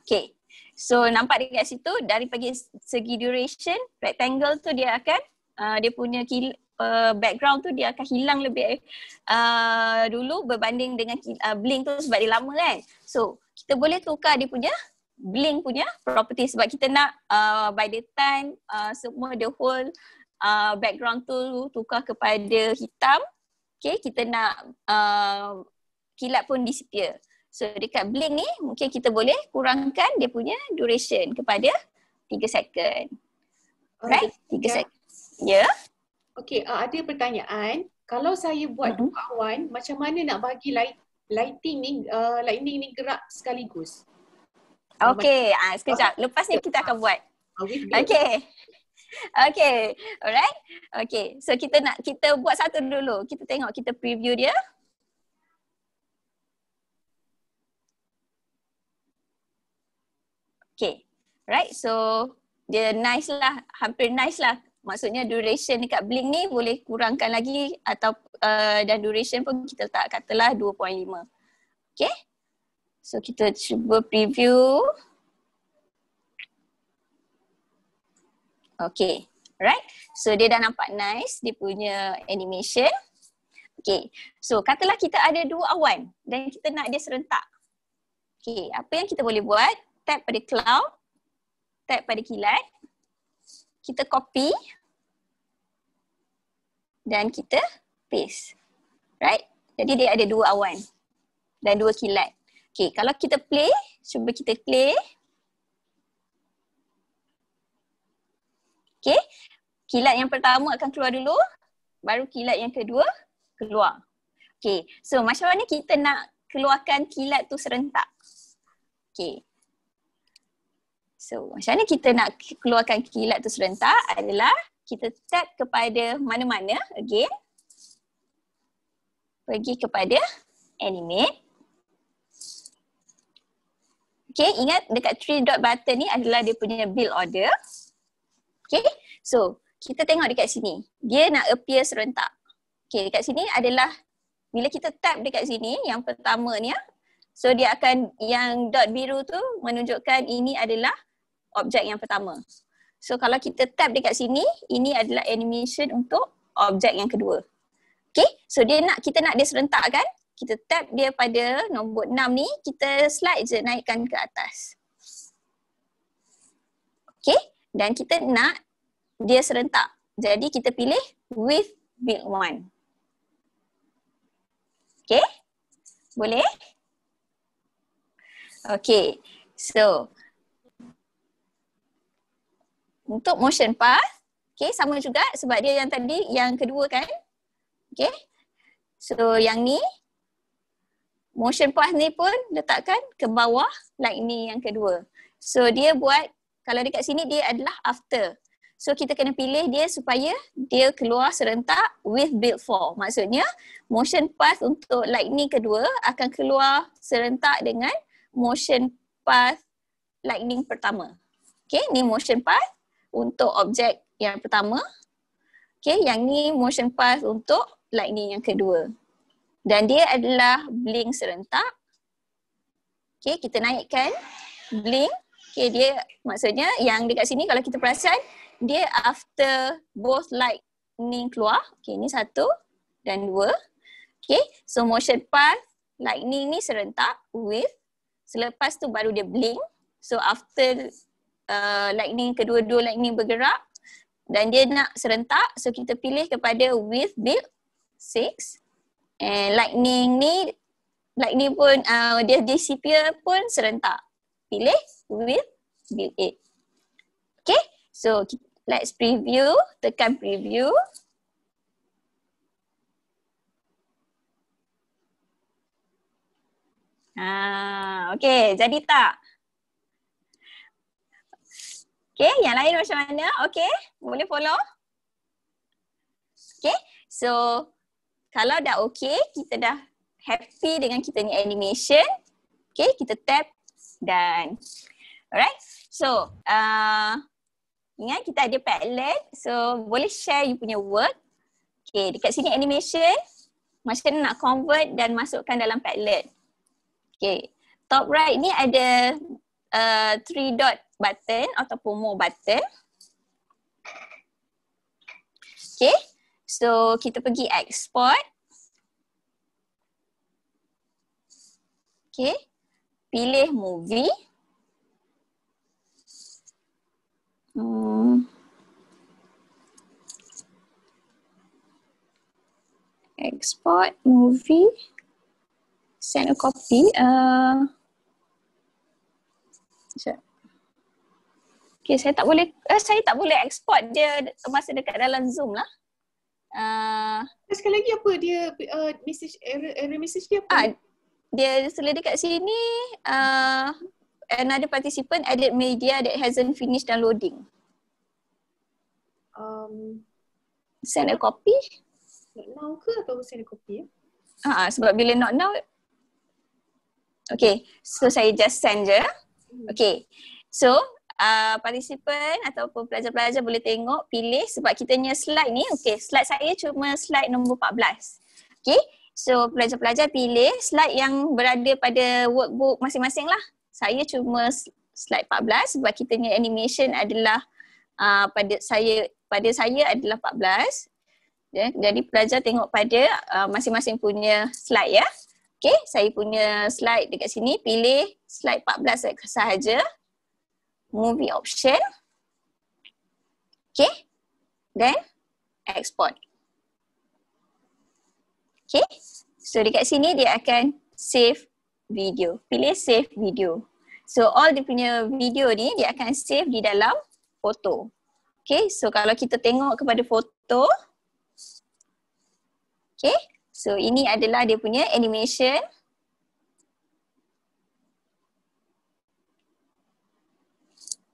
Okay. So nampak dekat situ dari segi duration, rectangle tu dia akan dia punya background tu dia akan hilang lebih dulu berbanding dengan blink tu sebab dia lama kan. So kita boleh tukar dia punya blink punya property sebab kita nak by the time semua the whole background tu tukar kepada hitam. Okay, kita nak kilat pun disappear. So dekat blink ni mungkin kita boleh kurangkan dia punya duration kepada 3 second. Right? 3 second. Ya. Yeah. Okay, ada pertanyaan. Kalau saya buat 2 awan, macam mana nak bagi lightning ni gerak sekaligus? Okay, sekejap. Lepas ni kita akan buat. Okay. Okay, alright. Okay, so kita buat satu dulu. Kita tengok, kita preview dia. Okay, right, so dia nice lah, hampir nice lah. Maksudnya duration dekat blink ni boleh kurangkan lagi atau dan duration pun kita letak katalah 2.5. Okay, so kita cuba preview. Okay, right, so dia dah nampak nice dia punya animation. Okay, so katalah kita ada 2 awan dan kita nak dia serentak. Okay, apa yang kita boleh buat? Tap pada cloud, tap pada kilat, kita copy dan kita paste. Right? Jadi dia ada 2 awan dan 2 kilat. Okay, kalau kita play, cuba kita play. Okay, kilat yang pertama akan keluar dulu, baru kilat yang kedua keluar. Okay, so macam mana kita nak keluarkan kilat tu serentak? Okay. So, macam mana kita nak keluarkan kilat tu serentak adalah kita tap kepada mana-mana again. Pergi kepada animate. Okay, ingat dekat 3 dot button ni adalah dia punya build order. Okay, so kita tengok dekat sini. Dia nak appear serentak. Okay, dekat sini adalah bila kita tap dekat sini yang pertama ni, so dia akan, yang dot biru tu menunjukkan ini adalah objek yang pertama. So kalau kita tap dekat sini, ini adalah animation untuk objek yang kedua. Okay, so kita nak dia serentak kan? Kita tap dia pada nombor 6 ni, kita slide je naikkan ke atas. Okay, dan kita nak dia serentak. Jadi kita pilih with build 1. Okay, boleh? Okay, so untuk motion path, okay, sama juga sebab dia yang tadi, yang kedua kan. Okay, so yang ni, motion path ni pun letakkan ke bawah lightning yang kedua. So dia buat, kalau dekat sini dia adalah after. So kita kena pilih dia supaya dia keluar serentak with build 4. Maksudnya motion path untuk lightning kedua akan keluar serentak dengan motion path lightning pertama. Okay, ni motion path untuk objek yang pertama. Okay, yang ni motion path untuk lightning yang kedua. Dan dia adalah blink serentak. Okay, kita naikkan blink. Okay, dia maksudnya yang dekat sini kalau kita perasan, dia after both lightning keluar. Okay, ni 1 dan 2. Okay, so motion path lightning ni serentak with, selepas tu baru dia blink. So after lightning kedua-dua lightning bergerak dan dia nak serentak, so kita pilih kepada with build 6. And lightning pun dia disappear pun serentak. Pilih with build 8. Okay, so let's preview, tekan preview. Okay, jadi tak? Okay, yang lain macam mana? Okay, boleh follow? Okay, so kalau dah okay, kita dah happy dengan kita ni animation. Okay, kita tap dan alright. So, ingat kita ada Padlet, so boleh share you punya work. Okay, dekat sini animation, macam mana nak convert dan masukkan dalam Padlet. Okay, top right ni ada 3 dot button ataupun more button. Okay, so kita pergi export. Okay, pilih movie. Export movie, send a copy. Okay, saya tak boleh export dia masa dekat dalam Zoom lah. Sekali lagi apa dia message error message dia apa? Dia tulis dekat sini another participant added media that hasn't finished downloading. Send a copy. Not now ke atau send a copy? Sebab bila not now. Okay, so saya just send je. Okay, so participant ataupun pelajar-pelajar boleh tengok, pilih sebab kita punya slide ni, okay, slide saya cuma slide nombor 14. Okay, so pelajar-pelajar pilih slide yang berada pada workbook masing-masing lah. Saya cuma slide 14 sebab kita punya animation adalah pada saya adalah 14. Jadi pelajar tengok pada masing-masing punya slide ya. Okay, saya punya slide dekat sini, pilih slide 14 sahaja. Movie option. Okay, then export. Okay, so dekat sini dia akan save video. Pilih save video. So all dia punya video ni dia akan save di dalam foto. Okay, so kalau kita tengok kepada foto. Okay, so ini adalah dia punya animation.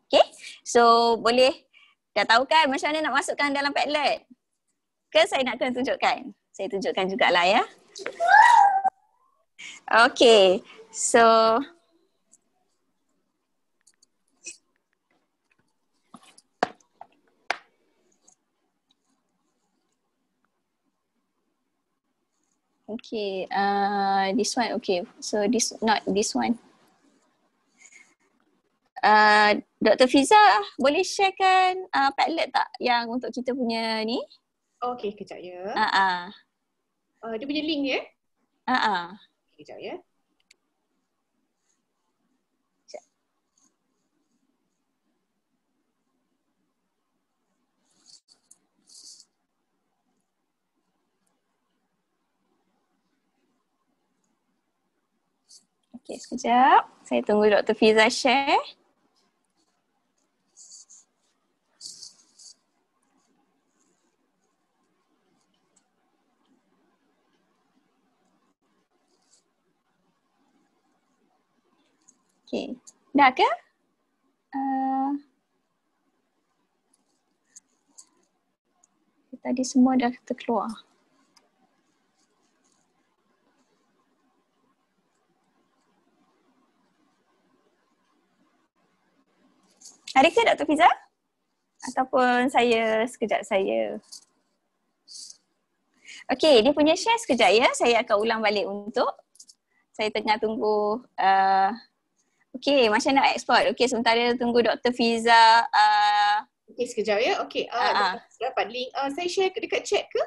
Okay, so boleh, dah tahu kan macam mana nak masukkan dalam Padlet? Ke saya nak kena tunjukkan? Saya tunjukkan jugalah ya. Okay, so Okay, this one, okay. So not this one. Dr. Fiza, boleh sharekan Padlet tak yang untuk kita punya ni? Okay, kejap ya. Dia punya link ya? Kejap ya. Okay, sekejap. Saya tunggu Dr. Fiza share. Okay, dah ke? Tadi semua dah terkeluar. Ada ke Dr. Fiza? Ataupun sekejap saya. Okay, dia punya share sekejap ya. Saya akan ulang balik untuk. Saya tengah tunggu. Okay, macam nak export. Okay, sementara tunggu Dr. Fiza. Okay, sekejap ya. Okay, dapat link. Saya share dekat chat ke?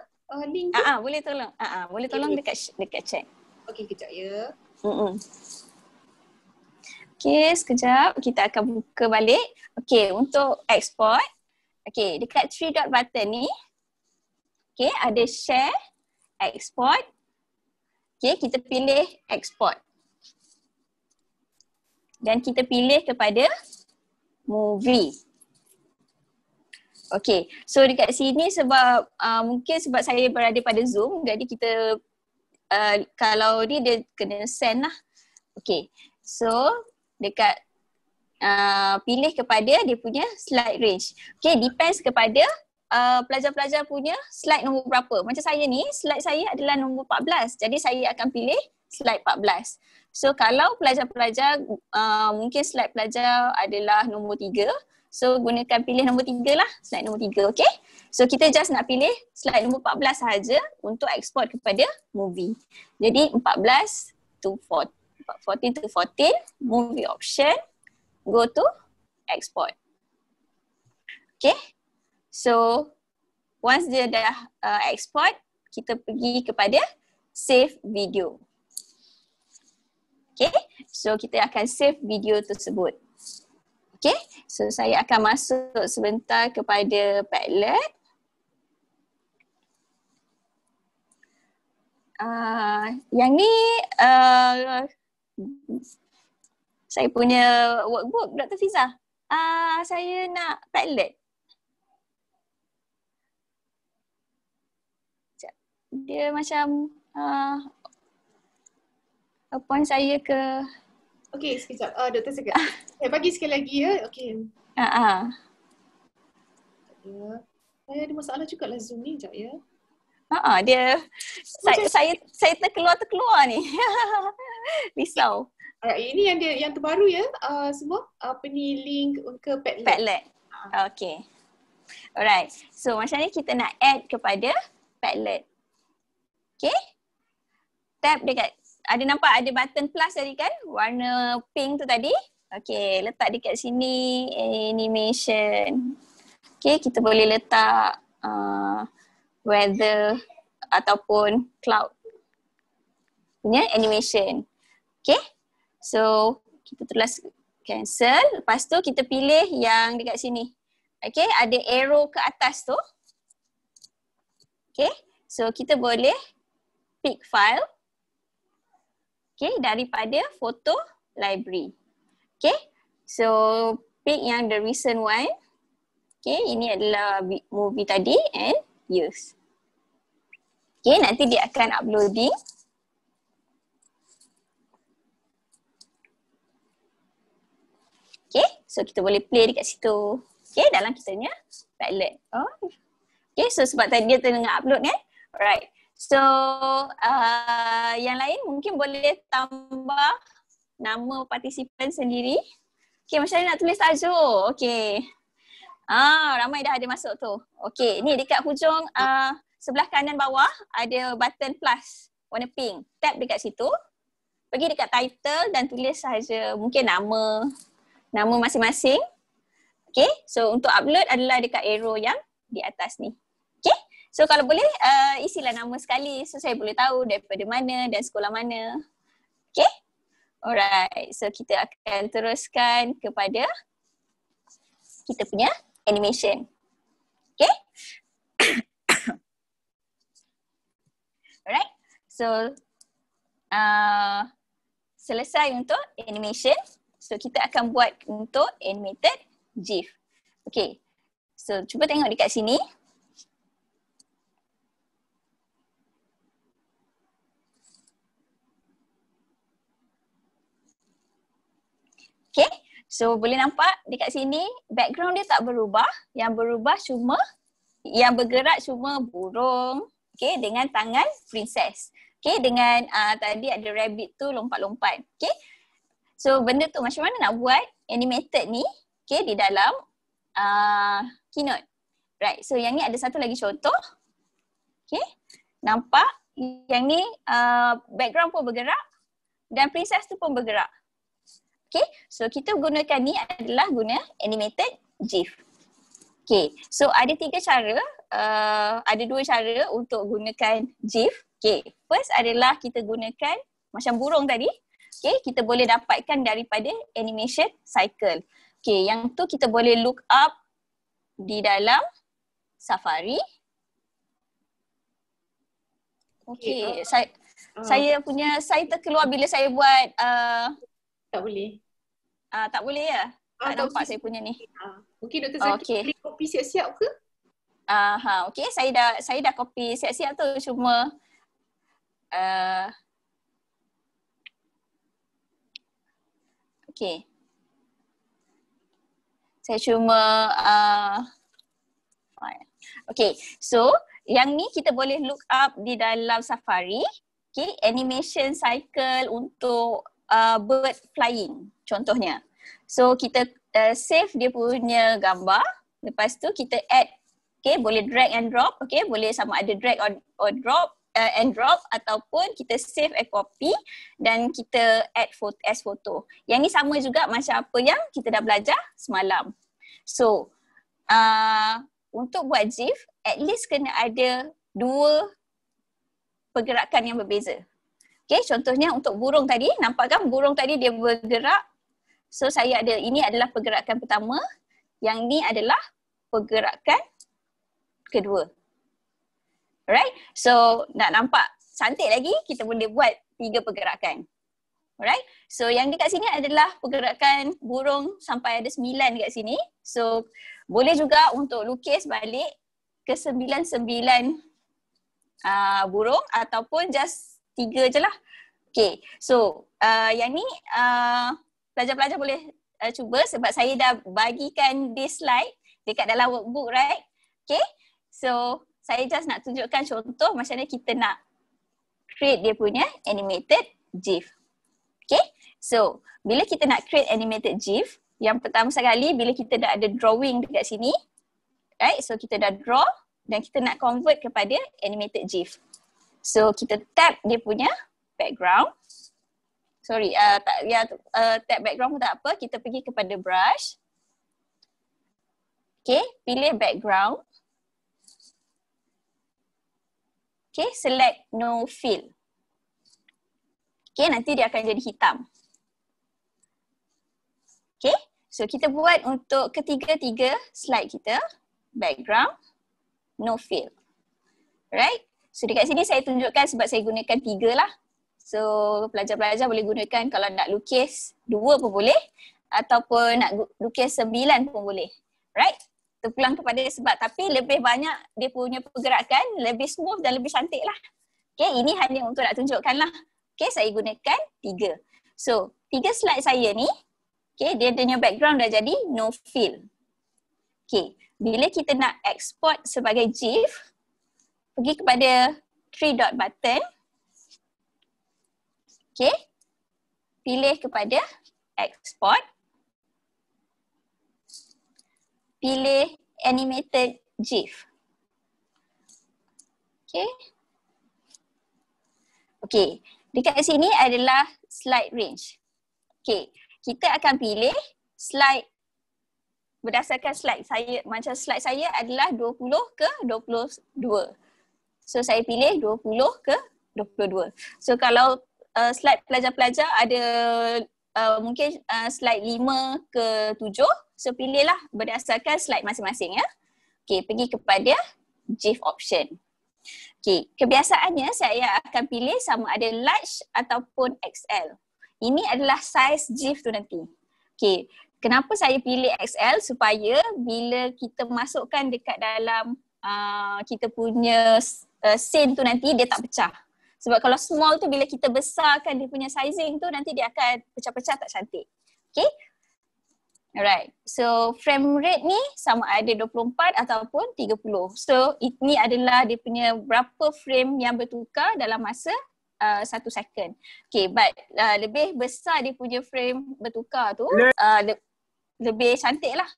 Link tu? Boleh tolong. Boleh tolong dekat chat. Okay, kejap ya. Okay, sekejap. Kita akan buka balik. Okay, untuk export. Okay, dekat 3 dot button ni. Okay, ada share, export. Okay, kita pilih export. Dan kita pilih kepada movie. Okay, so dekat sini sebab mungkin sebab saya berada pada Zoom, jadi kita kalau dia kena send lah. Okay, so dekat pilih kepada dia punya slide range. Okay, depends kepada pelajar-pelajar punya slide nombor berapa. Macam saya ni, slide saya adalah nombor 14. Jadi saya akan pilih slide 14. So kalau pelajar-pelajar, mungkin slide pelajar adalah nombor 3. So gunakan pilih nombor 3 lah, slide nombor 3, okay? So kita just nak pilih slide nombor 14 sahaja untuk export kepada movie. Jadi 14 to 14 to 14, movie option, go to export. Okay? So once dia dah export, kita pergi kepada save video. Okay, so kita akan save video tersebut. Okay, so saya akan masuk sebentar kepada Padlet. Yang ni saya punya workbook, Dr. Fiza. Saya nak Padlet. Dia macam point saya ke. Okey, sekejap. Doktor sekejap. Saya bagi sekali lagi ya. Okey. Saya ada masalah juga lah Zoom ni. Sekejap ya. Dia saya terkeluar ni. Risau. Ini yang terbaru ya. Semua apa ni link ke Padlet. Padlet. Okey. Alright. So macam ni kita nak add kepada Padlet. Okay. Tap dekat, ada nampak ada button plus tadi kan? Warna pink tu tadi. Okay, letak dekat sini animation. Okay, kita boleh letak weather ataupun cloud punya animation. Okay, so kita tulis cancel. Lepas tu kita pilih yang dekat sini. Okay, ada arrow ke atas tu. Okay, so kita boleh pick file, okay, daripada photo library. Okay, so pick yang the recent one. Okay, ini adalah movie tadi and use. Okay, nanti dia akan uploading. Okay, so kita boleh play dekat situ. Okay, dalam kitanya Padlet. Okay, so sebab tadi dia tengah upload kan. Alright. So, yang lain mungkin boleh tambah nama partisipan sendiri. Okay, macam mana nak tulis tajuk? Okay. Ramai dah ada masuk tu. Okay, ni dekat hujung sebelah kanan bawah ada button plus. warna pink. Tap dekat situ. Pergi dekat title dan tulis sahaja mungkin nama masing-masing. Okay, so untuk upload adalah dekat arrow yang di atas ni. Okay, so kalau boleh isilah nama sekali so saya boleh tahu daripada mana dan sekolah mana. Okay, alright, so kita akan teruskan kepada kita punya animation. Okay. Alright, so selesai untuk animation. So kita akan buat untuk animated GIF. Okay, so cuba tengok dekat sini. Okay, so boleh nampak dekat sini background dia tak berubah. Yang berubah cuma, yang bergerak cuma burung, okay, dengan tangan princess. Okay, dengan tadi ada rabbit tu lompat-lompat. Okay, so benda tu macam mana nak buat animated ni, okay, di dalam Keynote. Right, so yang ni ada satu lagi contoh. Okay, nampak yang ni background pun bergerak dan princess tu pun bergerak. Okay, so kita gunakan ni adalah guna animated GIF. Okay, so ada 3 cara, ada 2 cara untuk gunakan GIF. Okay, first adalah kita gunakan macam burung tadi. Okay, kita boleh dapatkan daripada animation cycle. Okay, yang tu kita boleh look up di dalam Safari. Okay, saya terkeluar bila saya buat Tak boleh. tak boleh ya? Tak nampak saya punya ni. Mungkin Dr. Zaki boleh copy siap-siap ke? Okay, saya dah copy siap-siap tu, cuma okay. Saya cuma okay, so yang ni kita boleh look up di dalam Safari. Okay, animation cycle untuk bird flying contohnya. So kita save dia punya gambar, lepas tu kita add, okay, boleh drag and drop, okay, boleh sama ada drag or drop and drop ataupun kita save a copy dan kita add as photo. Yang ni sama juga macam apa yang kita dah belajar semalam. So untuk buat GIF, at least kena ada 2 pergerakan yang berbeza. Okay, contohnya untuk burung tadi, nampak kan burung tadi dia bergerak. So saya ada, ini adalah pergerakan pertama, yang ni adalah pergerakan kedua. Alright, so nak nampak cantik lagi, kita boleh buat 3 pergerakan. Alright, so yang dekat sini adalah pergerakan burung sampai ada 9 dekat sini. So boleh juga untuk lukis balik ke 9 burung ataupun just 3 je lah. Okay, so yang ni pelajar-pelajar boleh cuba sebab saya dah bagikan this slide dekat dalam workbook, right? Okay, so saya just nak tunjukkan contoh macam mana kita nak create dia punya animated GIF. Okay, so bila kita nak create animated GIF, yang pertama sekali bila kita dah ada drawing dekat sini, right? So kita dah draw dan kita nak convert kepada animated GIF. So kita tap dia punya background. Sorry, tap background pun tak apa, kita pergi kepada brush. Okay, pilih background. Okay, select no fill. Okay, nanti dia akan jadi hitam. Okay, so kita buat untuk ketiga-tiga slide kita, background, no fill. Right, so dekat sini saya tunjukkan sebab saya gunakan 3 lah. So pelajar-pelajar boleh gunakan kalau nak lukis 2 pun boleh ataupun nak lukis 9 pun boleh. Right? Terpulang kepada sebab tapi lebih banyak dia punya pergerakan lebih smooth dan lebih cantik lah. Okay, ini hanya untuk nak tunjukkan lah. Okay, saya gunakan 3. So 3 slide saya ni, okay, dia punya background dah jadi no fill. Okay, bila kita nak export sebagai GIF, pergi kepada 3 dot button. Okay, pilih kepada export, pilih animated GIF. Okay, Okay, dekat sini adalah slide range. Okay, kita akan pilih slide berdasarkan slide saya. Macam slide saya adalah 20 ke 22. So saya pilih 20 ke 22. So kalau slide pelajar-pelajar ada mungkin slide 5 ke 7. So pilihlah berdasarkan slide masing-masing ya. Okay, pergi kepada GIF option. Okay, kebiasaannya saya akan pilih sama ada large ataupun XL. Ini adalah size GIF tu nanti. Okay, kenapa saya pilih XL? Supaya bila kita masukkan dekat dalam kita punya scene tu nanti dia tak pecah. Sebab kalau small tu bila kita besarkan dia punya sizing tu nanti dia akan pecah-pecah tak cantik. Okay. Alright, so frame rate ni sama ada 24 ataupun 30. So ini adalah dia punya berapa frame yang bertukar dalam masa 1 second. Okay, but lebih besar dia punya frame bertukar tu lebih cantik lah.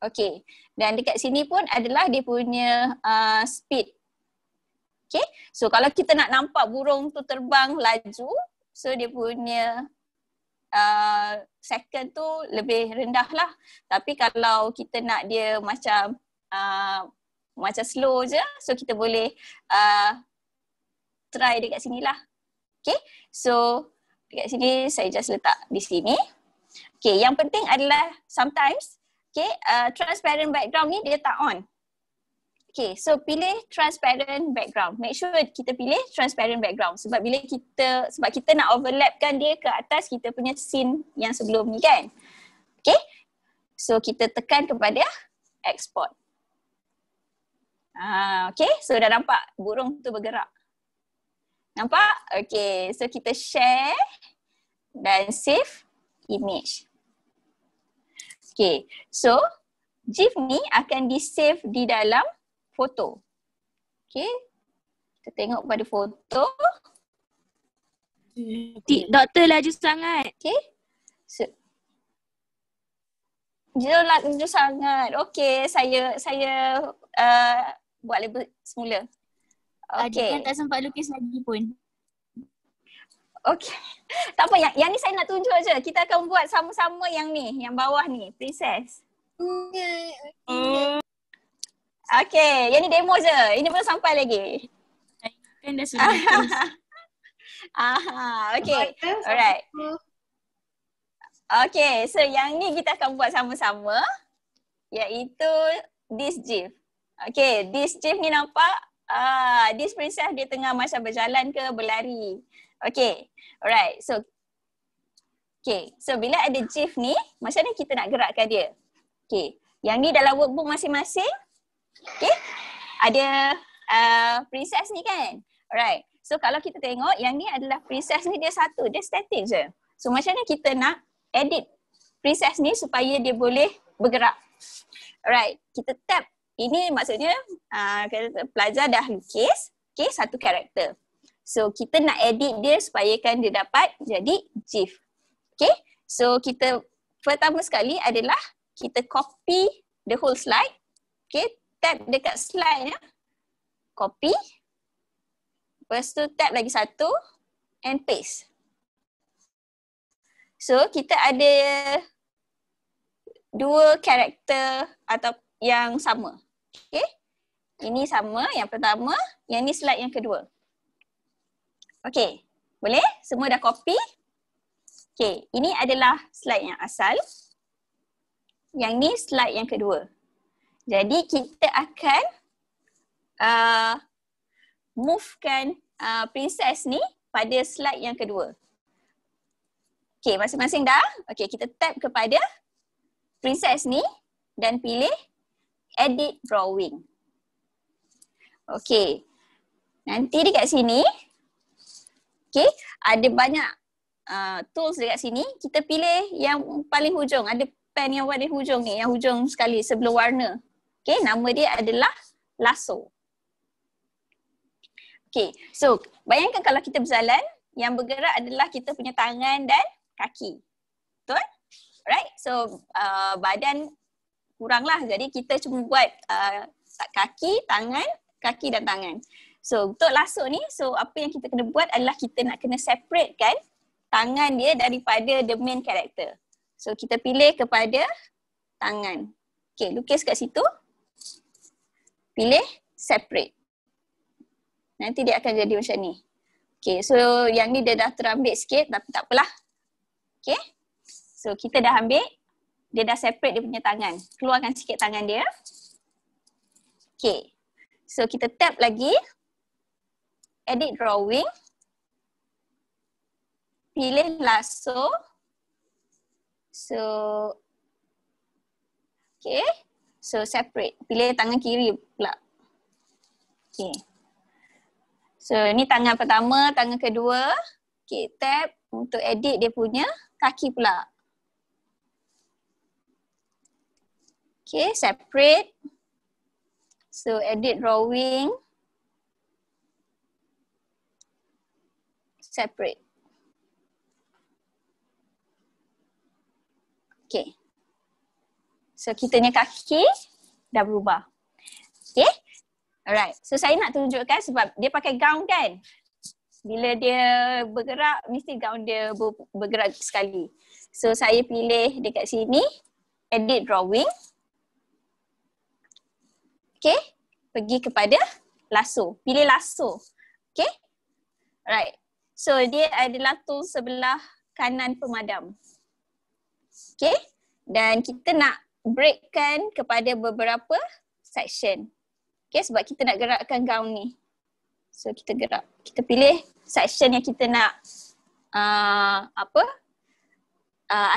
Okay, dan dekat sini pun adalah dia punya speed. Okay, so kalau kita nak nampak burung tu terbang laju, so dia punya second tu lebih rendah lah. Tapi kalau kita nak dia macam slow je, so kita boleh try dekat sini lah. Okay, so dekat sini saya just letak di sini. Okay, yang penting adalah sometimes transparent background ni dia tak on. Okay, so pilih transparent background. Make sure kita pilih transparent background sebab kita nak overlapkan dia ke atas kita punya scene yang sebelum ni kan. Okay, so kita tekan kepada export. Okay, so dah nampak burung tu bergerak. Nampak? Okay, so kita share dan save image. Okay, so GIF ni akan di-save di dalam foto. Okay, kita tengok pada foto. Doktor laju sangat. Okay, so laju sangat. Okay, saya buat label semula. Okay. Kan tak sempat lukis lagi pun. Okay. Tak apa, yang ni saya nak tunjuk je. Kita akan buat sama-sama yang ni, yang bawah ni, princess. Okay, yang ni demo je. Ini belum sampai lagi. Kan dah sudah lukis. Okay. Alright. Okay, so yang ni kita akan buat sama-sama. Iaitu this GIF. Okay, this GIF ni nampak this princess dia tengah macam berjalan ke berlari. Okay, alright. So bila ada GIF ni, macam mana kita nak gerakkan dia? Okay, yang ni dalam workbook masing-masing. Okay, ada princess ni kan? Alright, so kalau kita tengok yang ni adalah princess ni dia satu, dia static je. So macam mana kita nak edit princess ni supaya dia boleh bergerak? Alright, kita tap. Ini maksudnya pelajar dah lukis, okay, satu karakter. So kita nak edit dia supaya kan dia dapat jadi GIF. Okay, so kita pertama sekali adalah kita copy the whole slide. Okay, tap dekat slide ya. Copy. Lepas tu tap lagi satu and paste. So kita ada dua karakter atau yang sama. Okay, ini sama yang pertama, yang ni slide yang kedua. Okay, boleh? Semua dah copy. Okay, ini adalah slide yang asal. Yang ni slide yang kedua. Jadi kita akan movekan princess ni pada slide yang kedua. Okay, masing-masing dah. Okay, kita tap kepada princess ni dan pilih edit drawing. Okay, nanti dekat sini, okay, ada banyak tools dekat sini. Kita pilih yang paling hujung. Ada pen yang paling hujung ni, yang hujung sekali sebelum warna. Okay, nama dia adalah lasso. Okay, so bayangkan kalau kita berjalan, yang bergerak adalah kita punya tangan dan kaki. Betul? Alright, so badan kurang lah. Jadi kita cuma buat kaki dan tangan. So untuk lasso ni, so apa yang kita kena buat adalah kita nak kena separate kan tangan dia daripada the main character. So kita pilih kepada tangan. Okay, lukis kat situ. Pilih separate. Nanti dia akan jadi macam ni. Okay, so yang ni dia dah terambil sikit tapi tak apalah. Okay, so kita dah ambil. Dia dah separate dia punya tangan. Keluarkan sikit tangan dia. Okay, so kita tap lagi. Edit drawing. Pilih lasso. So, okay. So separate. Pilih tangan kiri pula. Okay. So ni tangan pertama, tangan kedua. Okay, tap untuk edit dia punya kaki pula. Okay, separate. So edit drawing. Separate. Okay. So kita punya kaki dah berubah. Okay. Alright. So saya nak tunjukkan sebab dia pakai gown kan. Bila dia bergerak, mesti gown dia bergerak sekali. So saya pilih dekat sini, edit drawing. Okay. Pergi kepada lasso. Pilih lasso. Okay. Alright. So dia adalah tool sebelah kanan pemadam. Okay. Dan kita nak breakkan kepada beberapa section. Okay, sebab kita nak gerakkan gown ni. So kita gerak. Kita pilih section yang kita nak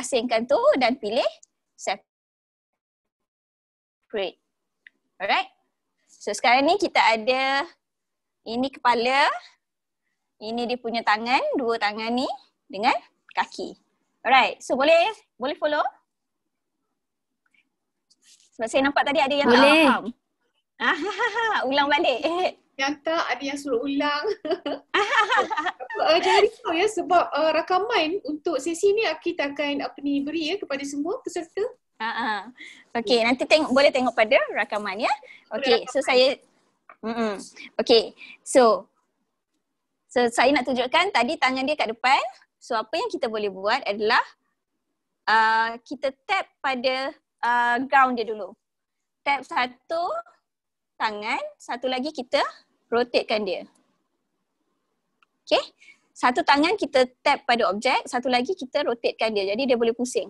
asingkan tu dan pilih separate. Alright. So sekarang ni kita ada ini kepala. Ini dia punya tangan, dua tangan ni dengan kaki. Alright. So boleh follow? Sebab saya nampak tadi ada yang tak faham. Ulang balik. Yang tak, ada yang suruh ulang. Jangan risau ya sebab rakaman untuk sesi ni kita akan beri ya kepada semua peserta. Okay, nanti boleh tengok pada rakaman ya. Okay, so saya okay, so saya nak tunjukkan tadi tangan dia kat depan. So apa yang kita boleh buat adalah kita tap pada ground dia dulu. Tap satu tangan, satu lagi kita rotatekan dia. Okay. Satu tangan kita tap pada objek, satu lagi kita rotatekan dia. Jadi dia boleh pusing.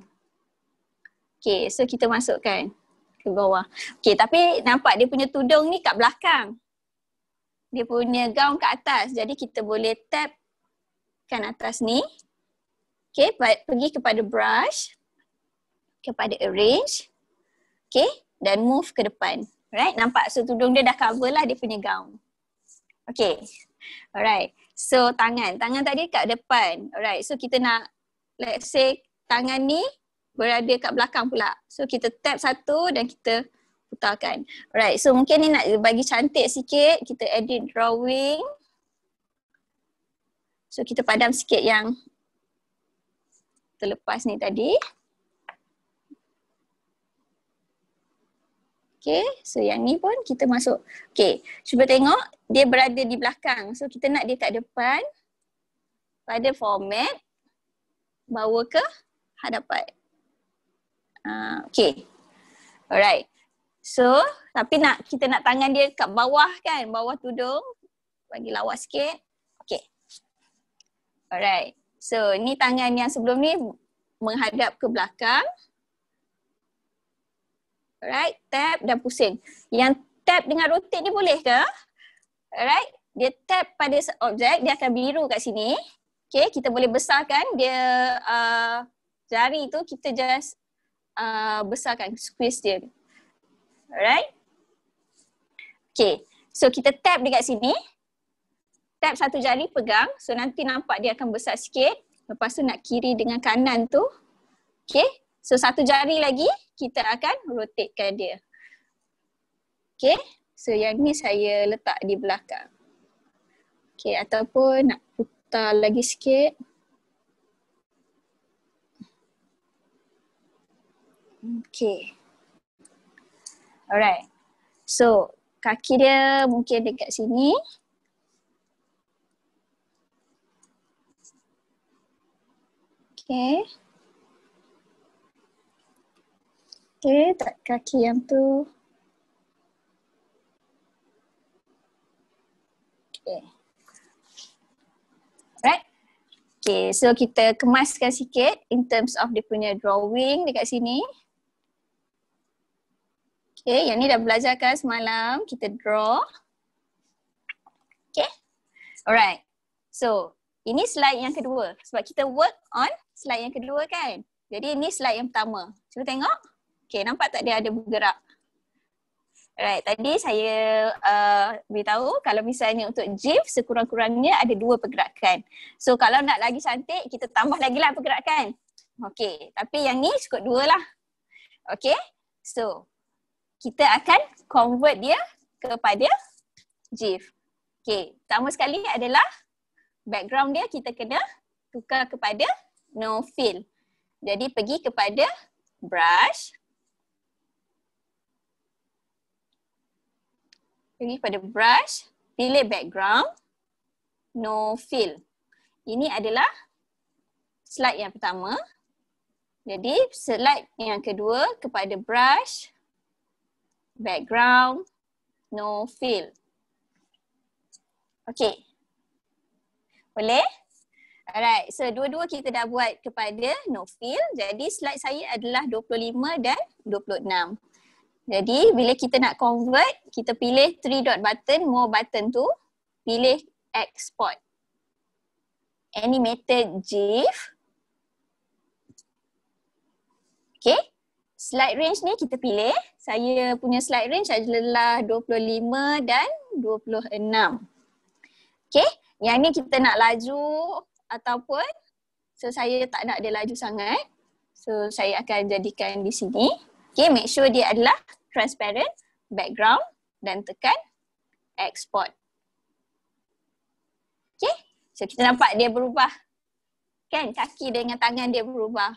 Okay, so kita masukkan ke bawah. Okay, tapi nampak dia punya tudung ni kat belakang. Dia punya gown kat atas. Jadi kita boleh tap kan atas ni. Okay, pergi kepada brush. Kepada arrange. Okay, dan move ke depan. Alright, nampak? So tudung dia dah cover lah dia punya gown. Okay, alright. So tangan tadi kat depan. Alright, so kita nak, let's say tangan ni berada kat belakang pula. So kita tap satu dan kita putarkan. Alright, so mungkin ni nak bagi cantik sikit, kita edit drawing. So kita padam sikit yang terlepas ni tadi. Okay, so yang ni pun kita masuk. Okay, cuba tengok dia berada di belakang. So kita nak dia kat depan. Pada format, bawa ke hadapan. Okay, alright. So, tapi kita nak tangan dia kat bawah kan, bawah tudung. Bagi lawa sikit. Okay. Alright. So, ni tangan yang sebelum ni menghadap ke belakang. Alright, tap dan pusing. Yang tap dengan rotate ni boleh ke? Alright, dia tap pada objek, dia akan biru kat sini. Okay, kita boleh besarkan dia jari tu, kita just besarkan, squeeze dia. Alright. Okay, so kita tap dekat sini. Tap satu jari, pegang. So nanti nampak dia akan besar sikit. Lepas tu nak kiri dengan kanan tu. Okay, so satu jari lagi. Kita akan rotatekan dia. Okay. So yang ni saya letak di belakang. Okay. Ataupun nak putar lagi sikit. Okay. Alright. So kaki dia mungkin dekat sini. Okay. Okay, tak kaki yang tu. Okay. Alright. Okay, so kita kemaskan sikit in terms of dia punya drawing dekat sini. Okay, yang ni dah belajarkan semalam. Kita draw. Okay. Alright. So, ini slide yang kedua. Sebab kita work on slide yang kedua kan. Jadi ini slide yang pertama. Cuba tengok. Okay, nampak tak dia ada bergerak? Alright, tadi saya beritahu kalau misalnya untuk GIF sekurang-kurangnya ada 2 pergerakan. So kalau nak lagi cantik, kita tambah lagi lah pergerakan. Okay, tapi yang ni cukup 2 lah. Okay, so kita akan convert dia kepada GIF. Okay, pertama sekali adalah background dia kita kena tukar kepada no fill. Jadi pergi kepada brush. Pergi pada brush, pilih background, no fill. Ini adalah slide yang pertama. Jadi slide yang kedua kepada brush, background, no fill. Okay. Boleh? Alright, so dua-dua kita dah buat kepada no fill. Jadi slide saya adalah 25 dan 26. Jadi bila kita nak convert, kita pilih 3 dot button, more button tu, pilih export. Animated GIF. Okay, slide range ni kita pilih. Saya punya slide range adalah 25 dan 26. Okay, yang ni kita nak laju ataupun saya tak nak dia laju sangat. So saya akan jadikan di sini. Okay, make sure dia adalah transparent background dan tekan export. Okay, so kita nampak dia berubah. Kan, kaki dengan tangan dia berubah.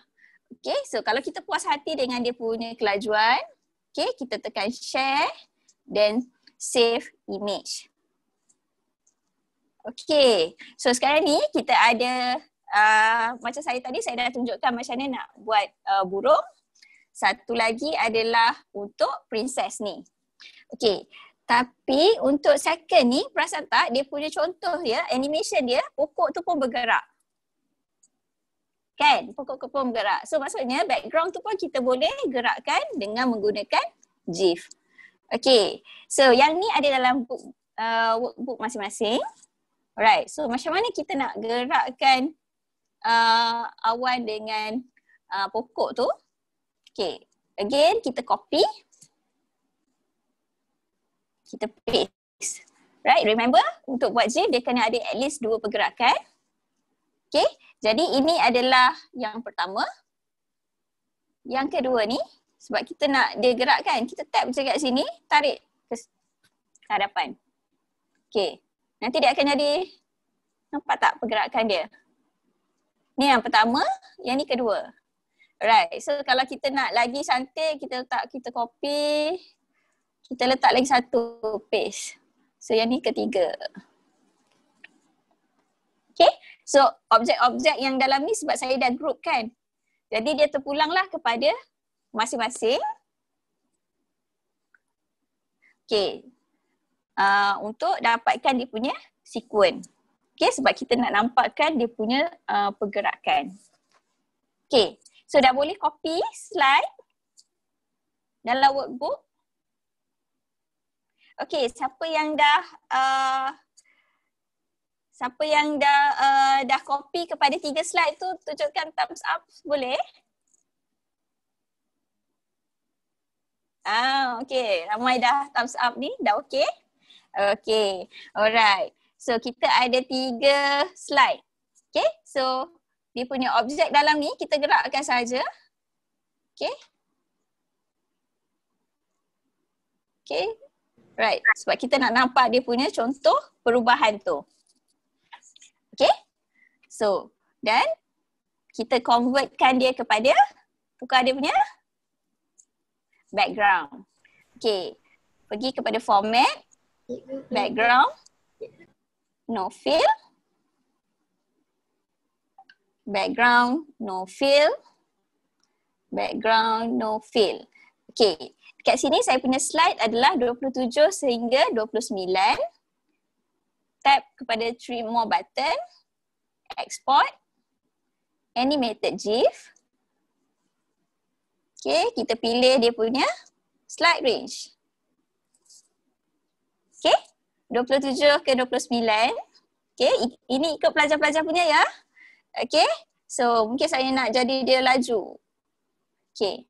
Okay, so kalau kita puas hati dengan dia punya kelajuan, okay, kita tekan share dan save image. Okay, so sekarang ni kita ada, macam saya tadi saya dah tunjukkan macam mana nak buat burung. Satu lagi adalah untuk princess ni. Okay, tapi untuk second ni, perasan tak dia punya contoh dia, animation dia, pokok tu pun bergerak. Kan, pokok tu pun bergerak. So maksudnya background tu pun kita boleh gerakkan dengan menggunakan GIF. Okay, so yang ni ada dalam workbook masing-masing. Alright, so macam mana kita nak gerakkan awan dengan pokok tu? Okay, again kita copy, kita paste. Right, remember untuk buat GIF dia kena ada at least 2 pergerakan. Okay, jadi ini adalah yang pertama. Yang kedua ni, sebab kita nak dia gerakkan, kita tap je kat sini, tarik ke hadapan. Okay, nanti dia akan jadi, nampak tak pergerakan dia? Ni yang pertama, yang ni kedua. Alright, so kalau kita nak lagi cantik, kita copy, kita letak lagi satu, paste. So yang ni ketiga. Okay, so objek-objek yang dalam ni sebab saya dah group kan. Jadi dia terpulanglah kepada masing-masing. Okay, untuk dapatkan dia punya sequence. Okay, sebab kita nak nampakkan dia punya pergerakan. Okay. So dah boleh copy slide dalam workbook. Okay, siapa yang dah copy kepada 3 slide tu, tunjukkan thumbs up, boleh? Okay, ramai dah thumbs up ni, dah okay? Okay, alright. So kita ada 3 slide. Okay, so dia punya objek dalam ni kita gerakkan saja. Okay. Okay. Right. Sebab kita nak nampak dia punya contoh perubahan tu. Okay. So, dan kita convertkan dia kepada, tukar dia punya background. Okay. Pergi kepada format, background, no fill. background, no fill, background, no fill. Okay, kat sini saya punya slide adalah 27 sehingga 29. Tap kepada 3 more button, export, animated GIF. Okay, kita pilih dia punya slide range. Okay, 27 ke 29. Okay, ini ikut pelajar-pelajar punya ya. Okay, so mungkin saya nak jadi dia laju. Okay.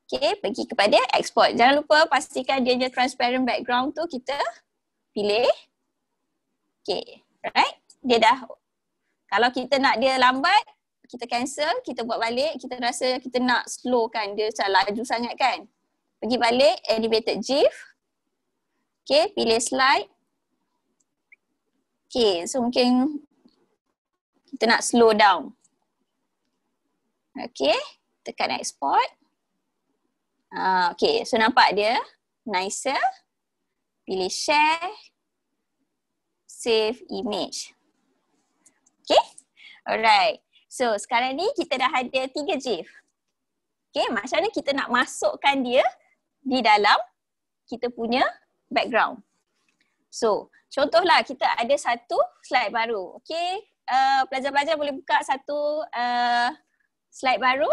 Okay, pergi kepada export. Jangan lupa pastikan dia punya transparent background tu kita pilih. Okay, right. Dia dah. Kalau kita nak dia lambat, kita cancel, kita buat balik. Kita rasa kita nak slowkan dia macam laju sangat kan. Pergi balik, animated GIF. Okay, pilih slide. Okay, so mungkin kita nak slow down. Okay, tekan export. Okay, so nampak dia nicer. Pilih share. Save image. Okay, alright. So sekarang ni kita dah ada 3 GIF. Okay, macam mana kita nak masukkan dia di dalam kita punya background. So, contohlah kita ada satu slide baru. Okay, pelajar-pelajar boleh buka satu slide baru.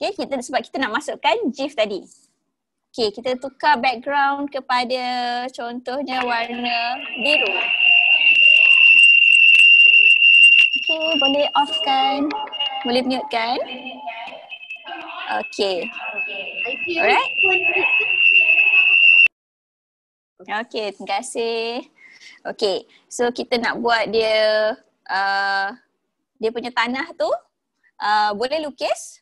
Okay, sebab kita nak masukkan GIF tadi. Okay, kita tukar background kepada contohnya warna biru. Okay, boleh off kan? Boleh mute kan? Okay. Alright. Okay, terima kasih. Okay, so kita nak buat dia dia punya tanah tu boleh lukis.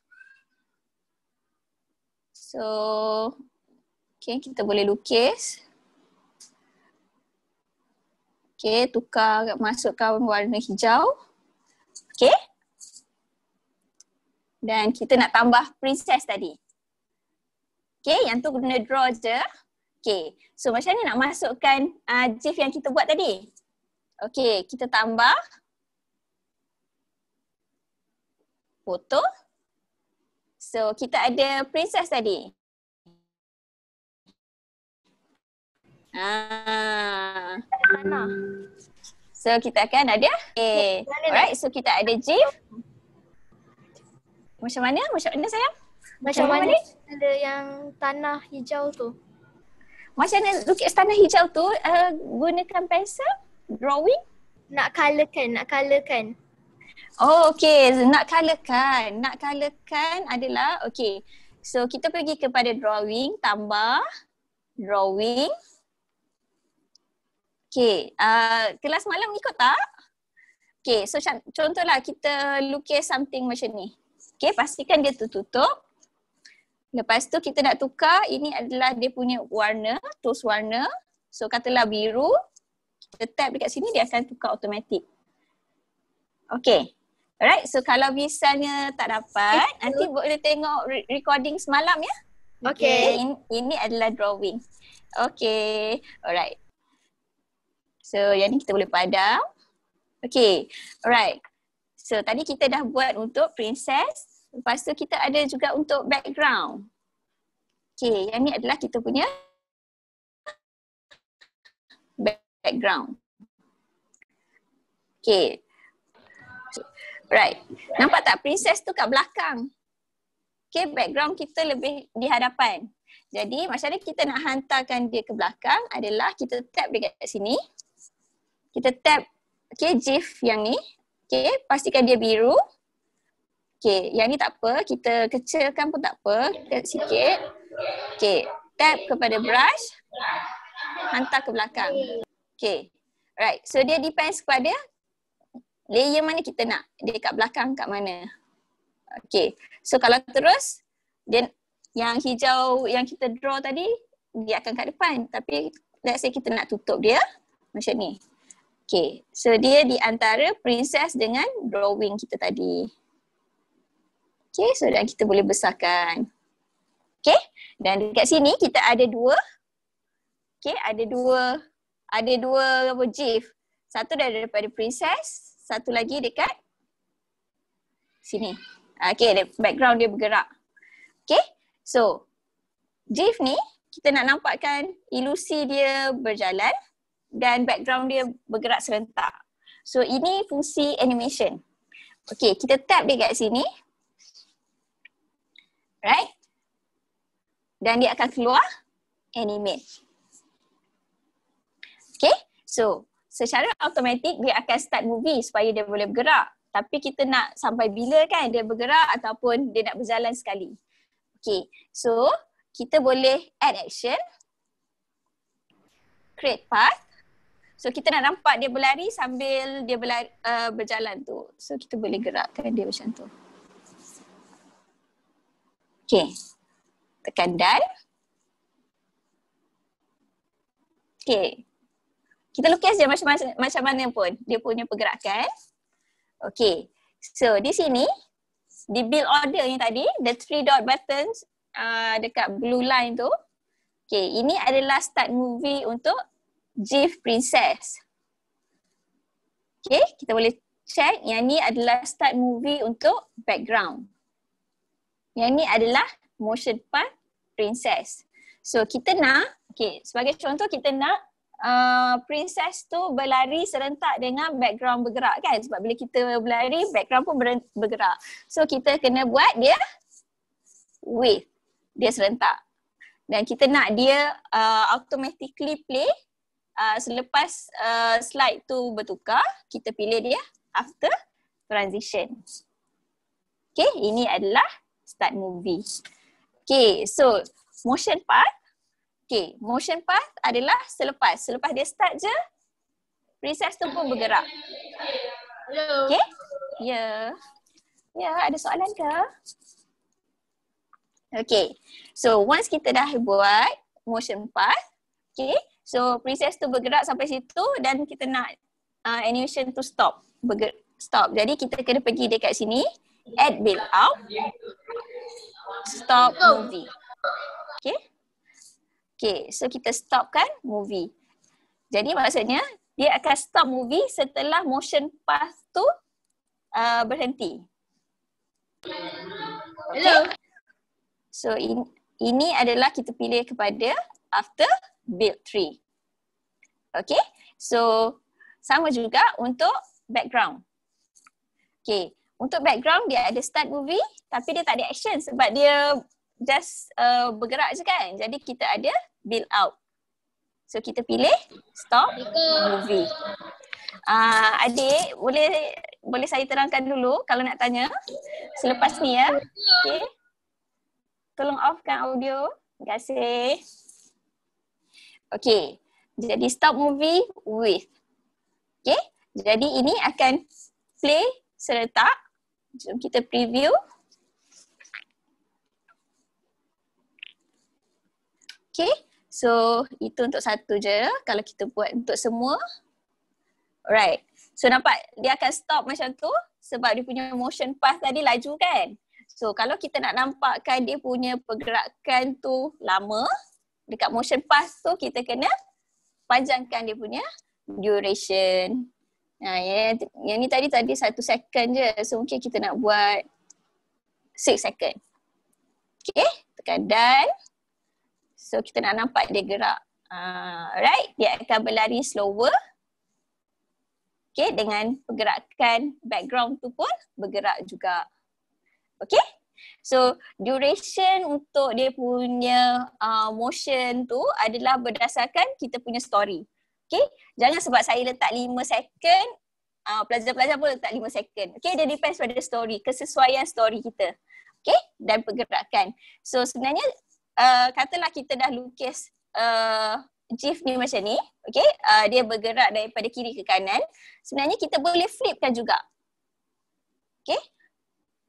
So, okay, kita boleh lukis. Okay, masukkan warna hijau. Okay. Dan kita nak tambah princess tadi. Okay, yang tu guna draw je. Okay, so macam mana nak masukkan GIF yang kita buat tadi? Okay, kita tambah foto. So, kita ada princess tadi. Tanah. So, kita akan ada. Okay. Alright, so kita ada GIF. Macam mana? Macam mana sayang? Macam mana ada yang tanah hijau tu? Macam mana lukis tanah hijau tu? Gunakan pensel? Drawing? Nak colourkan. Oh, okay. Nak colourkan adalah, okay. So, kita pergi kepada drawing, tambah, drawing. Okay, kelas malam ikut tak? Okay, so contohlah kita lukis something macam ni. Okay, pastikan dia tertutup. Lepas tu kita nak tukar, ini adalah dia punya warna, tools warna. So, katalah biru. Kita tap dekat sini, dia akan tukar automatik. Okay. Alright, so kalau misalnya tak dapat, nanti boleh tengok recording semalam ya. Okay. Ini adalah drawing. Okay, alright. So yang ni kita boleh padam. Okay, alright. So tadi kita dah buat untuk princess. Lepas tu kita ada juga untuk background. Okay, yang ni adalah kita punya background. Okay. Right. Nampak tak princess tu kat belakang? Okay, background kita lebih di hadapan. Jadi macam mana kita nak hantarkan dia ke belakang adalah kita tap dekat sini. Kita tap, okay, GIF yang ni. Okay, pastikan dia biru. Okay, yang ni tak apa. Kita kecilkan pun tak apa. Sikit. Okay, tap kepada brush. Hantar ke belakang. Okay, right. So dia depends kepada layer mana kita nak. Dia kat belakang kat mana. Okay. So kalau terus, dia yang hijau yang kita draw tadi, dia akan kat depan. Tapi let's say kita nak tutup dia macam ni. Okay. So dia di antara princess dengan drawing kita tadi. Okay. So dan kita boleh besarkan. Okay. Dan dekat sini kita ada dua. Okay. Ada dua GIF. Satu daripada princess, satu lagi dekat sini. Okay, background dia bergerak. Okay, so GIF ni kita nak nampakkan ilusi dia berjalan dan background dia bergerak serentak. So ini fungsi animation. Okay, kita tap dia kat sini. Right? Dan dia akan keluar animate. Okay, so secara automatik dia akan start movie supaya dia boleh bergerak. Tapi kita nak sampai bila kan dia bergerak ataupun dia nak berjalan sekali. Okay, so kita boleh add action, create path. So kita nak nampak dia berlari sambil dia berjalan tu. So kita boleh gerakkan dia macam tu. Okay, tekan done. Okay. Kita lukis je macam mana pun dia punya pergerakan. Okay. So di sini, di build order yang tadi, the 3 dot buttons dekat blue line tu. Okay, ini adalah start movie untuk GIF princess. Okay, kita boleh check yang ni adalah start movie untuk background. Yang ni adalah motion path princess. So kita nak, okay, sebagai contoh kita nak princess tu berlari serentak dengan background bergerak kan, sebab bila kita berlari background pun bergerak. So kita kena buat dia wave, dia serentak. Dan kita nak dia automatically play selepas slide tu bertukar, kita pilih dia after transition. Okay, ini adalah start movie. Okay, so motion path. Okay, motion path adalah selepas dia start je, princess tu pun bergerak. Hello. Okay? Ya. Ya, ada soalan ke? Okay, so once kita dah buat motion path, okay, so princess tu bergerak sampai situ dan kita nak animation tu stop. Stop. Jadi kita kena pergi dekat sini, add build out, stop movie. Okay? Okay, so kita stopkan movie. Jadi maksudnya dia akan stop movie setelah motion path tu berhenti. Okay. Hello. So ini adalah kita pilih kepada after build tree. Okay, so sama juga untuk background. Okay, untuk background dia ada start movie tapi dia tak ada action sebab dia just bergerak je kan. Jadi kita ada build out. So kita pilih stop movie. Adik boleh saya terangkan dulu kalau nak tanya selepas ni ya. Okay. Tolong offkan audio. Terima kasih. Okay. Jadi stop movie with. Okay. Jadi ini akan play serentak. Jom kita preview. Okay, so itu untuk satu je. Kalau kita buat untuk semua. Alright, so nampak dia akan stop macam tu sebab dia punya motion path tadi laju kan. So kalau kita nak nampakkan dia punya pergerakan tu lama, dekat motion path tu kita kena panjangkan dia punya duration. Yang ni tadi 1 second je. So mungkin kita nak buat 6 second. Okay, tekan done. So kita nak nampak dia gerak. Right, dia akan berlari slower. Okay, dengan pergerakan background tu pun bergerak juga. Okay, so duration untuk dia punya motion tu adalah berdasarkan kita punya story. Okay, jangan sebab saya letak 5 second, pelajar-pelajar pun letak 5 second. Okay, dia depends pada story, kesesuaian story kita. Okay, dan pergerakan. So sebenarnya katalah kita dah lukis GIF ni macam ni, okay, dia bergerak daripada kiri ke kanan. Sebenarnya kita boleh flipkan juga. Okay,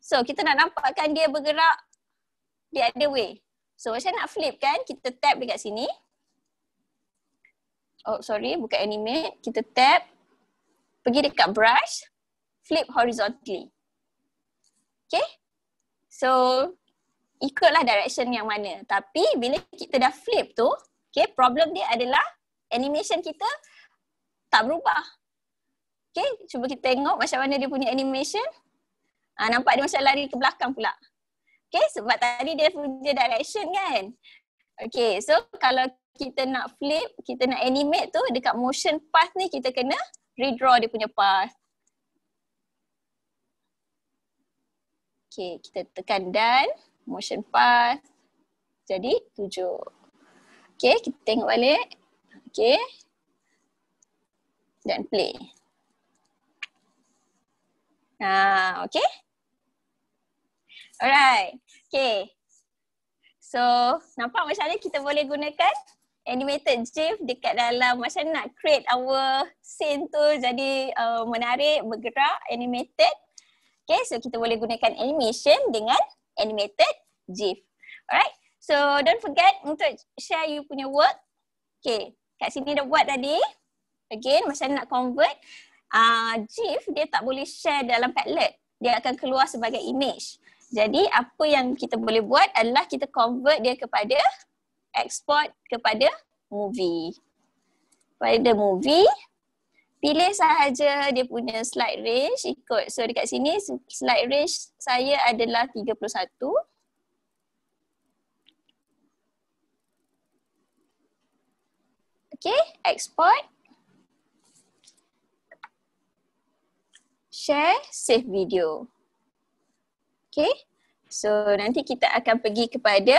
so kita nak nampakkan dia bergerak the other way. So macam nak flip kan, kita tap dekat sini. Oh sorry, bukan animate. Kita tap, pergi dekat brush, flip horizontally. Okay, so ikutlah direction yang mana. Tapi bila kita dah flip tu, okay, problem dia adalah animation kita tak berubah. Okay, cuba kita tengok macam mana dia punya animation. Nampak dia macam lari ke belakang pula. Okay, sebab tadi dia punya direction kan. Okay, so kalau kita nak flip, kita nak animate tu dekat motion path ni kita kena redraw dia punya path. Okay, kita tekan done, motion path. Jadi 7. Okay, kita tengok balik. Okay. Dan play. Okay. Alright. Okay. So, nampak macam mana kita boleh gunakan animated GIF dekat dalam macam nak create our scene tu jadi menarik, bergerak, animated. Okay, so kita boleh gunakan animation dengan animated GIF. Alright. So, don't forget untuk share you punya work. Okay, kat sini dah buat tadi. Again, macam nak convert. GIF dia tak boleh share dalam Padlet. Dia akan keluar sebagai image. Jadi apa yang kita boleh buat adalah kita convert dia kepada export kepada movie. Pada movie, pilih sahaja dia punya slide range ikut. So dekat sini slide range saya adalah 31. Okay, export. Share, save video. Okay, so nanti kita akan pergi kepada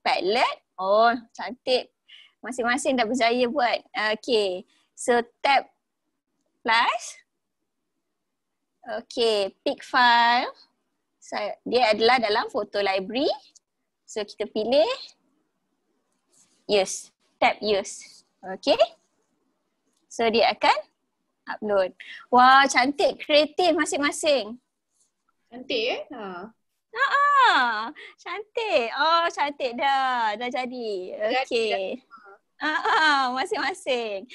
Padlet. Oh, cantik. Masing-masing dah berjaya buat. Okay, so tab plus. Okay, pick file. Dia adalah dalam photo library. So kita pilih use, tab use. Okay, so dia akan upload. Wah, cantik, kreatif masing-masing. Cantik Cantik. Oh, cantik dah. Dah jadi. Okay. Masing-masing.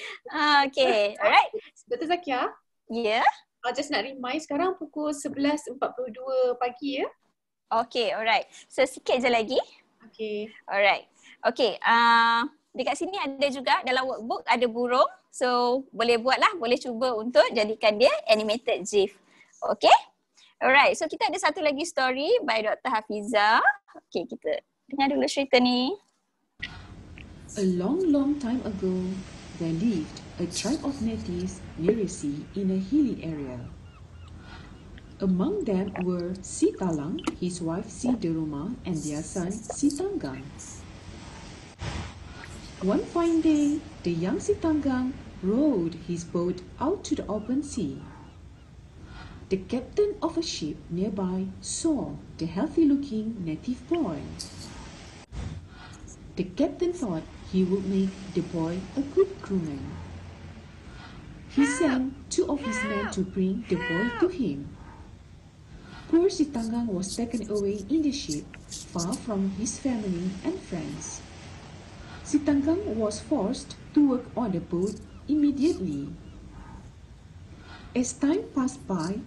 Okay, alright. Dr. Zakia? Ya. Yeah. Just nak remind sekarang pukul 11.42 pagi ya. Okay, alright. So sikit je lagi. Okay. Alright. Okay, dekat sini ada juga dalam workbook ada burung. So boleh buatlah, boleh cuba untuk jadikan dia animated GIF. Okay. Alright, so kita ada satu lagi story by Dr. Hafiza. Okay, kita dengar dulu cerita ni. A long time ago, there lived a tribe of natives near a sea in a hilly area. Among them were Si Talang, his wife Si Deruma, and their son Si Tanggang. One fine day, the young Si Tanggang rowed his boat out to the open sea. The captain of a ship nearby saw the healthy-looking native boy. The captain thought he would make the boy a good crewman. He sent 2 of his men to bring the boy to him. Poor Si Tanggang was taken away in the ship, far from his family and friends. Si Tanggang was forced to work on the boat immediately. As time passed by,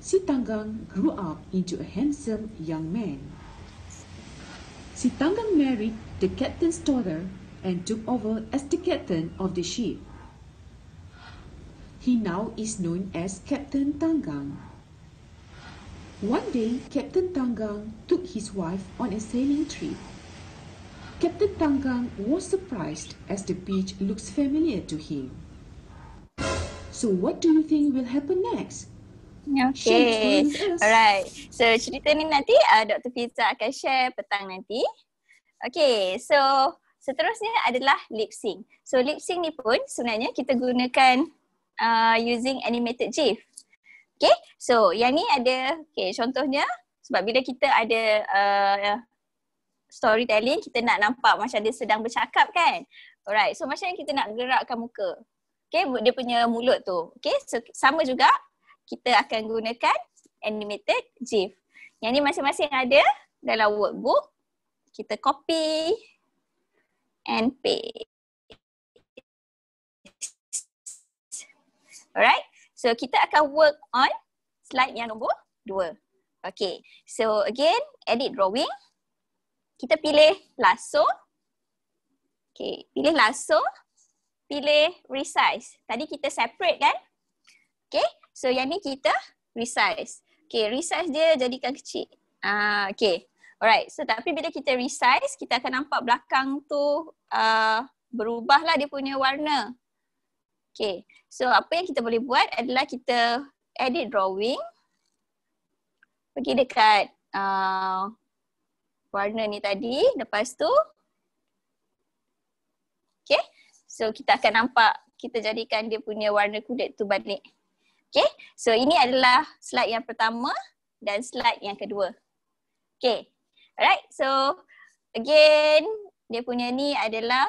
Si Tanggang grew up into a handsome young man. Si Tanggang married the captain's daughter and took over as the captain of the ship. He now is known as Captain Tanggang. One day, Captain Tanggang took his wife on a sailing trip. Captain Tanggang was surprised as the beach looks familiar to him. So what do you think will happen next? Okay, alright. So cerita ni nanti Dr. Fiza akan share petang nanti. Okay, so seterusnya adalah lip sync. So lip sync ni pun sebenarnya kita gunakan using animated GIF. Okay, so yang ni ada, okay, contohnya sebab bila kita ada storytelling, kita nak nampak macam dia sedang bercakap kan. Alright, so macam mana kita nak gerakkan muka. Okay, dia punya mulut tu. Okay, so sama juga kita akan gunakan animated GIF. Yang ni masing-masing ada dalam workbook. Kita copy and paste. Alright, so kita akan work on slide yang nombor 2. Okay, so again, edit drawing. Kita pilih lasso. Okay, pilih lasso. Pilih resize. Tadi kita separate kan? Okay, So yang ni kita resize. Okay, resize dia jadikan kecil. Okay. Alright, so tapi bila kita resize, kita akan nampak belakang tu berubahlah dia punya warna. Okay, so apa yang kita boleh buat adalah kita edit drawing. Pergi dekat warna ni tadi, lepas tu okay, so kita akan nampak kita jadikan dia punya warna kulit tu balik. Okay, so ini adalah slide yang pertama dan slide yang kedua. Okay, alright, so again dia punya ni adalah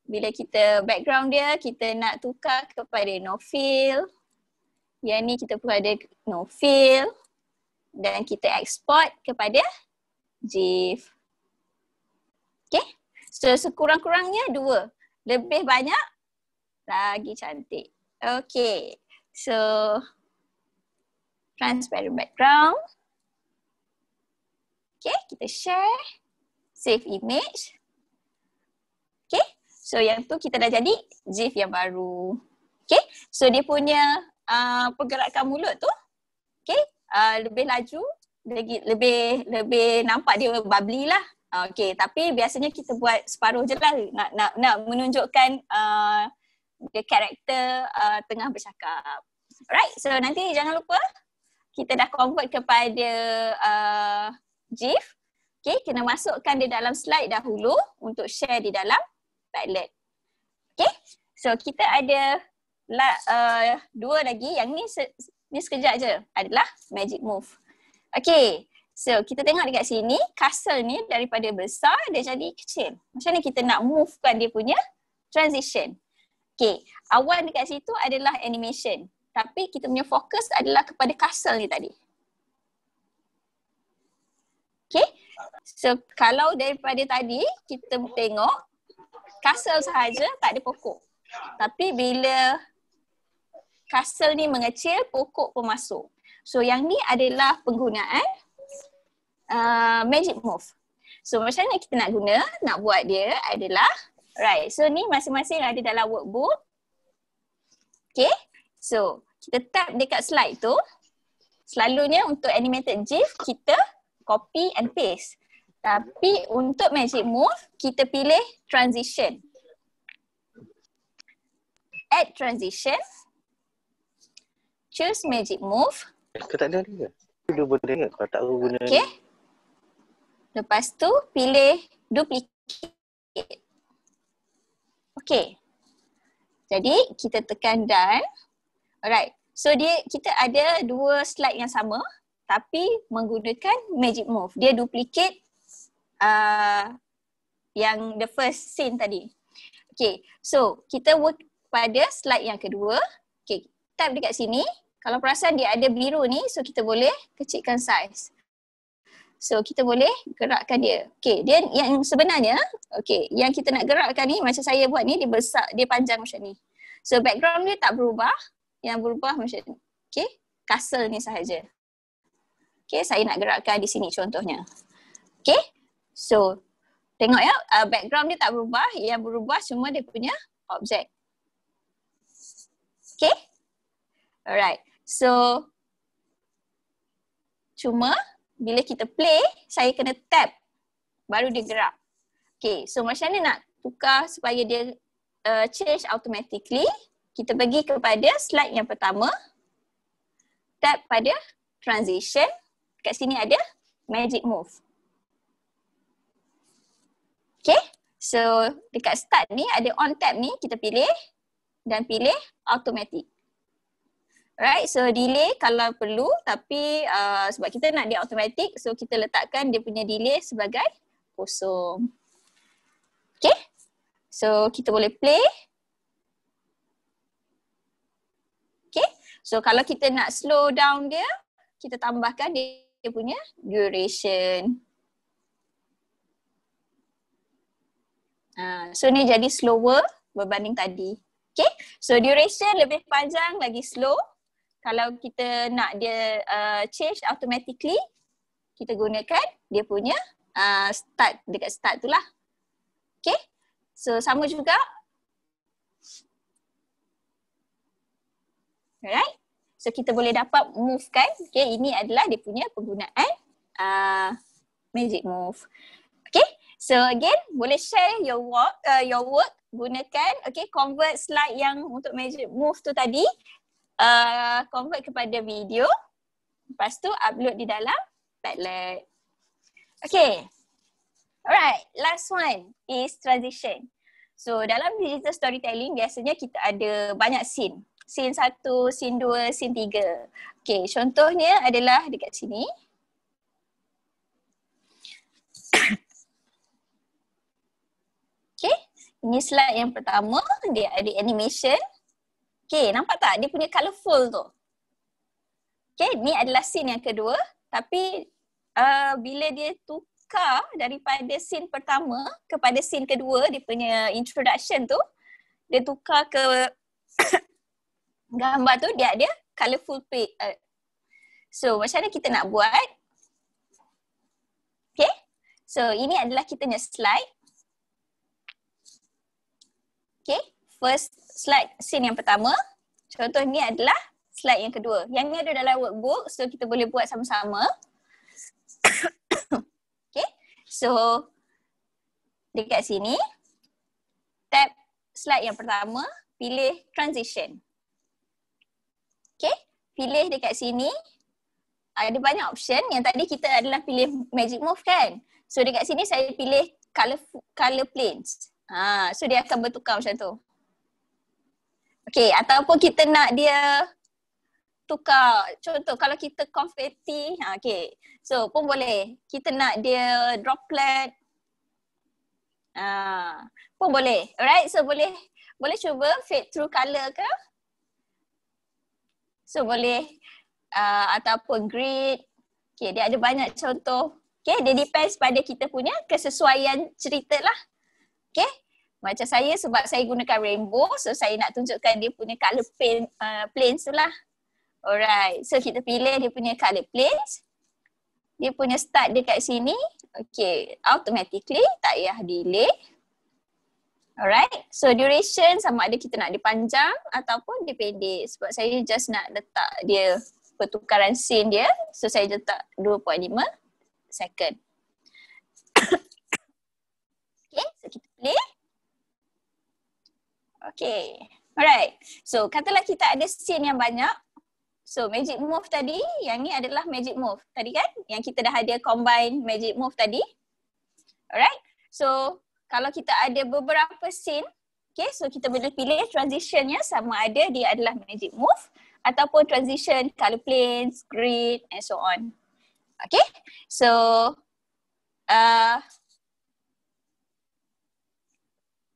bila kita background dia kita nak tukar kepada no fill. Yang ni kita kepada no fill dan kita export kepada GIF. Okay, so sekurang-kurangnya 2. Lebih banyak lagi cantik. Okay, so transparent background. Okay, kita share, save image. Okay, so yang tu kita dah jadi GIF yang baru. Okay, so dia punya pergerakan mulut tu, okay, lebih laju, lebih nampak dia bubbly lah. Okay, tapi biasanya kita buat separuh je lah nak menunjukkan the karakter tengah bercakap. Alright, so nanti jangan lupa kita dah convert kepada GIF. Okay, kena masukkan dia dalam slide dahulu untuk share di dalam Padlet. Okay, so kita ada 2 lagi. Yang ni sekejap je adalah magic move. Okay, so kita tengok dekat sini, castle ni daripada besar dia jadi kecil. Macam ni kita nak movekan dia punya transition. Okay, awan dekat situ adalah animation. Tapi kita punya fokus adalah kepada castle ni tadi. Okay, so kalau daripada tadi kita tengok castle sahaja tak ada pokok. Tapi bila castle ni mengecil, pokok pun masuk. So yang ni adalah penggunaan magic move. So macam mana kita nak guna, nak buat dia adalah, right, so ni masing-masing ada dalam workbook. Okay, so kita tap dekat slide tu. Selalunya untuk animated GIF kita copy and paste. Tapi untuk magic move kita pilih transition. Add transition. Choose magic move. Kau tak ada ke? Dia boleh kau tak tahu guna. Okay. Lepas tu pilih duplicate. Okay. Jadi kita tekan done. Alright. So kita ada 2 slide yang sama tapi menggunakan magic move. Dia duplicate yang the first scene tadi. Okay. So kita work pada slide yang kedua. Okay. Tap dekat sini. Kalau perasan dia ada biru ni, so kita boleh kecilkan size. So kita boleh gerakkan dia. Okay, dia yang sebenarnya, okay, yang kita nak gerakkan ni macam saya buat ni, dia besar, dia panjang macam ni. So background dia tak berubah, yang berubah macam ni. Okay, castle ni sahaja. Okay, saya nak gerakkan di sini contohnya. Okay, so tengok ya, background dia tak berubah, yang berubah cuma dia punya objek. Okay, alright. So, cuma bila kita play, saya kena tap baru dia gerak. Okay, so macam mana nak tukar supaya dia change automatically? Kita pergi kepada slide yang pertama. Tap pada transition. Kat sini ada magic move. Okay, so dekat start ni ada on tap ni, kita pilih dan pilih automatic. Right, so delay kalau perlu tapi sebab kita nak dia automatic, so kita letakkan dia punya delay sebagai 0. Okay, so kita boleh play. Okay, so kalau kita nak slow down dia, kita tambahkan dia punya duration. So ni jadi slower berbanding tadi. Okay, so duration lebih panjang lagi slow. Kalau kita nak dia change automatically, kita gunakan dia punya start, dekat start tu lah. Okay, so sama juga. Alright, So kita boleh dapat move kan. Okay, ini adalah dia punya penggunaan magic move. Okay, so again boleh share your work gunakan, okay, convert slide yang untuk magic move tu tadi, convert kepada video, lepas tu upload di dalam Padlet. Okay, alright, last one is transition. So dalam digital storytelling biasanya kita ada banyak scene. Scene 1, scene 2, scene 3. Okay, contohnya adalah dekat sini. Okay, ini slide yang pertama, dia ada animation. Okay, nampak tak? Dia punya colourful tu. Okay, ni adalah scene yang kedua. Tapi bila dia tukar daripada scene pertama kepada scene kedua, dia punya introduction tu, dia tukar ke gambar tu, dia ada colourful page. So, macam mana kita nak buat? Okay, so ini adalah kita punya slide. Okay, first slide scene yang pertama. Contoh ni adalah slide yang kedua. Yang ni ada dalam workbook, so kita boleh buat sama-sama. Okay, so dekat sini, tab slide yang pertama, pilih transition. Okay, pilih dekat sini. Ada banyak option. Yang tadi kita adalah pilih magic move kan. So dekat sini saya pilih color planes. So dia akan bertukar macam tu. Okay, ataupun kita nak dia tukar. Contoh kalau kita konfeti, okay. So pun boleh. Kita nak dia droplet. Pun boleh. Alright, so boleh cuba fade through color ke. So boleh ataupun grid. Okay, dia ada banyak contoh. Okay, dia depends pada kita punya kesesuaian cerita lah. Okay, macam saya sebab saya gunakan rainbow, so saya nak tunjukkan dia punya colour planes tu lah. Alright, so kita pilih dia punya colour planes. Dia punya start dekat sini. Okay, automatically tak payah delay. Alright, so duration sama ada kita nak dia panjang ataupun dia pendek. Sebab saya just nak letak dia pertukaran scene dia. So saya letak 2.5 second. Okay, so kita play. Okay, alright. So katalah kita ada scene yang banyak. So magic move tadi, yang ni adalah magic move tadi kan? Yang kita dah ada combine magic move tadi. Alright, so kalau kita ada beberapa scene, okay, so kita boleh pilih transitionnya sama ada dia adalah magic move ataupun transition, color planes, grid and so on. Okay, so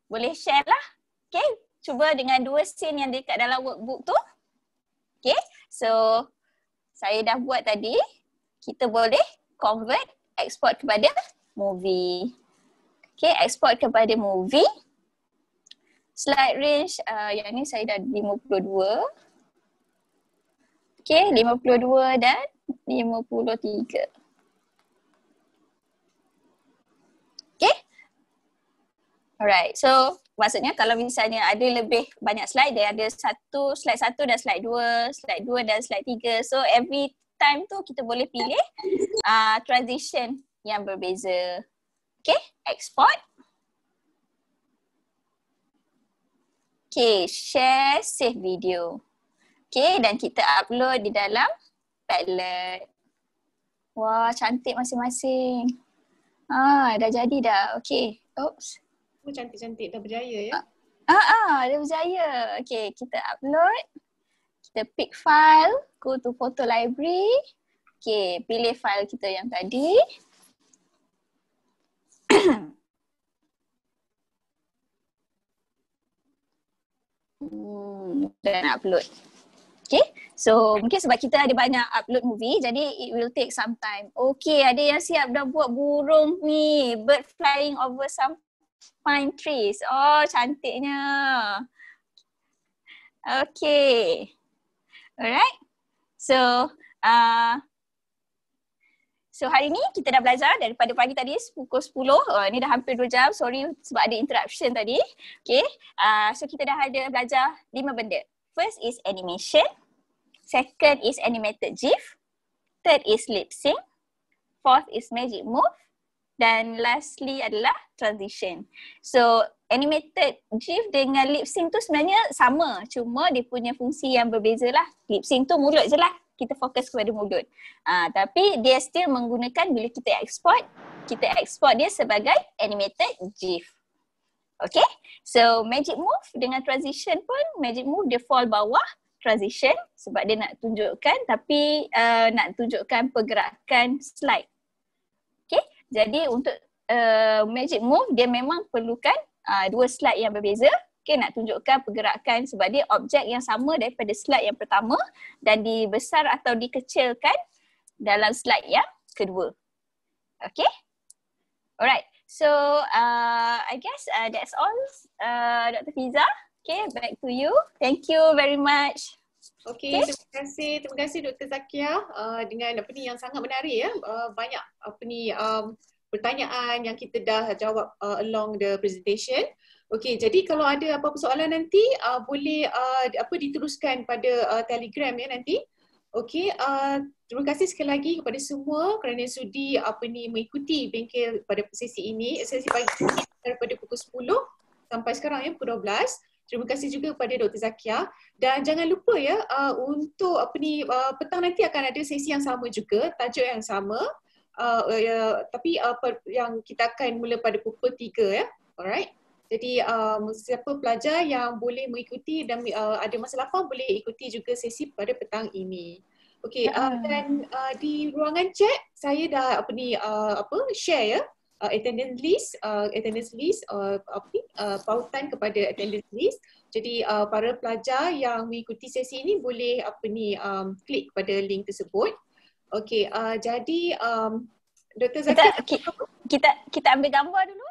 boleh share lah. Okay, cuba dengan 2 scene yang dekat dalam workbook tu. Okay, so saya dah buat tadi. Kita boleh convert, export kepada movie. Okay, export kepada movie. Slide range, yang ni saya dah 52. Okay, 52 dan 53. Okay. Alright, so maksudnya kalau misalnya ada lebih banyak slide, dia ada slide 1 dan slide 2, slide 2 dan slide 3. So every time tu kita boleh pilih transition yang berbeza. Okay, export. Okay, share, save video. Okay, dan kita upload di dalam Padlet. Wah, cantik masing-masing. Dah jadi dah. Okay, oops. Cantik-cantik, dah berjaya ya? Dah berjaya. Okay, kita upload. Kita pick file, go to photo library. Okay, pilih file kita yang tadi. Dan upload. Okay, so mungkin sebab kita ada banyak upload movie, jadi it will take some time. Okay, ada yang siap dah buat burung ni, bird flying over some pine trees. Oh, cantiknya. Okay. Alright. So, hari ni kita dah belajar daripada pagi tadi pukul 10. Ni dah hampir 2 jam. Sorry sebab ada interruption tadi. Okay. So kita dah ada belajar 5 benda. First is animation. second is animated GIF, third is lip sync, fourth is magic move, dan lastly adalah transition. So animated GIF dengan lip sync tu sebenarnya sama, cuma dia punya fungsi yang berbeza lah. Lip sync tu mulut je lah, kita fokus kepada mulut. Tapi dia still menggunakan bila kita export dia sebagai animated GIF. Okay, so magic move dengan transition pun, magic move dia fall bawah transition sebab dia nak tunjukkan tapi nak tunjukkan pergerakan slide. Okay, jadi untuk magic move dia memang perlukan dua slide yang berbeza. Okay, nak tunjukkan pergerakan sebab dia objek yang sama daripada slide yang pertama dan dibesar atau dikecilkan dalam slide yang kedua. Okay, alright. So I guess that's all, Dr. Fiza. Okay, back to you. Thank you very much. Okay, terima kasih Dr. Zakia dengan yang sangat menarik ya. Banyak pertanyaan yang kita dah jawab along the presentation. Okay, jadi kalau ada apa-apa soalan nanti boleh diteruskan pada Telegram ya nanti. Okay, terima kasih sekali lagi kepada semua kerana sudi mengikuti bengkel pada sesi ini, sesi pagi daripada pukul 10 sampai sekarang ya pukul 12. Terima kasih juga kepada Dr. Zakia dan jangan lupa ya untuk petang nanti akan ada sesi yang sama juga, tajuk yang sama. Tapi yang kita akan mula pada pukul 3 ya. Alright. Jadi siapa pelajar yang boleh mengikuti dan ada masa lapang boleh ikuti juga sesi pada petang ini. Okey, dan di ruangan chat saya dah share ya attendance list pautan kepada attendance list. Jadi para pelajar yang mengikuti sesi ini boleh klik pada link tersebut. Okey, jadi Dr. Zakia kita ambil gambar dulu.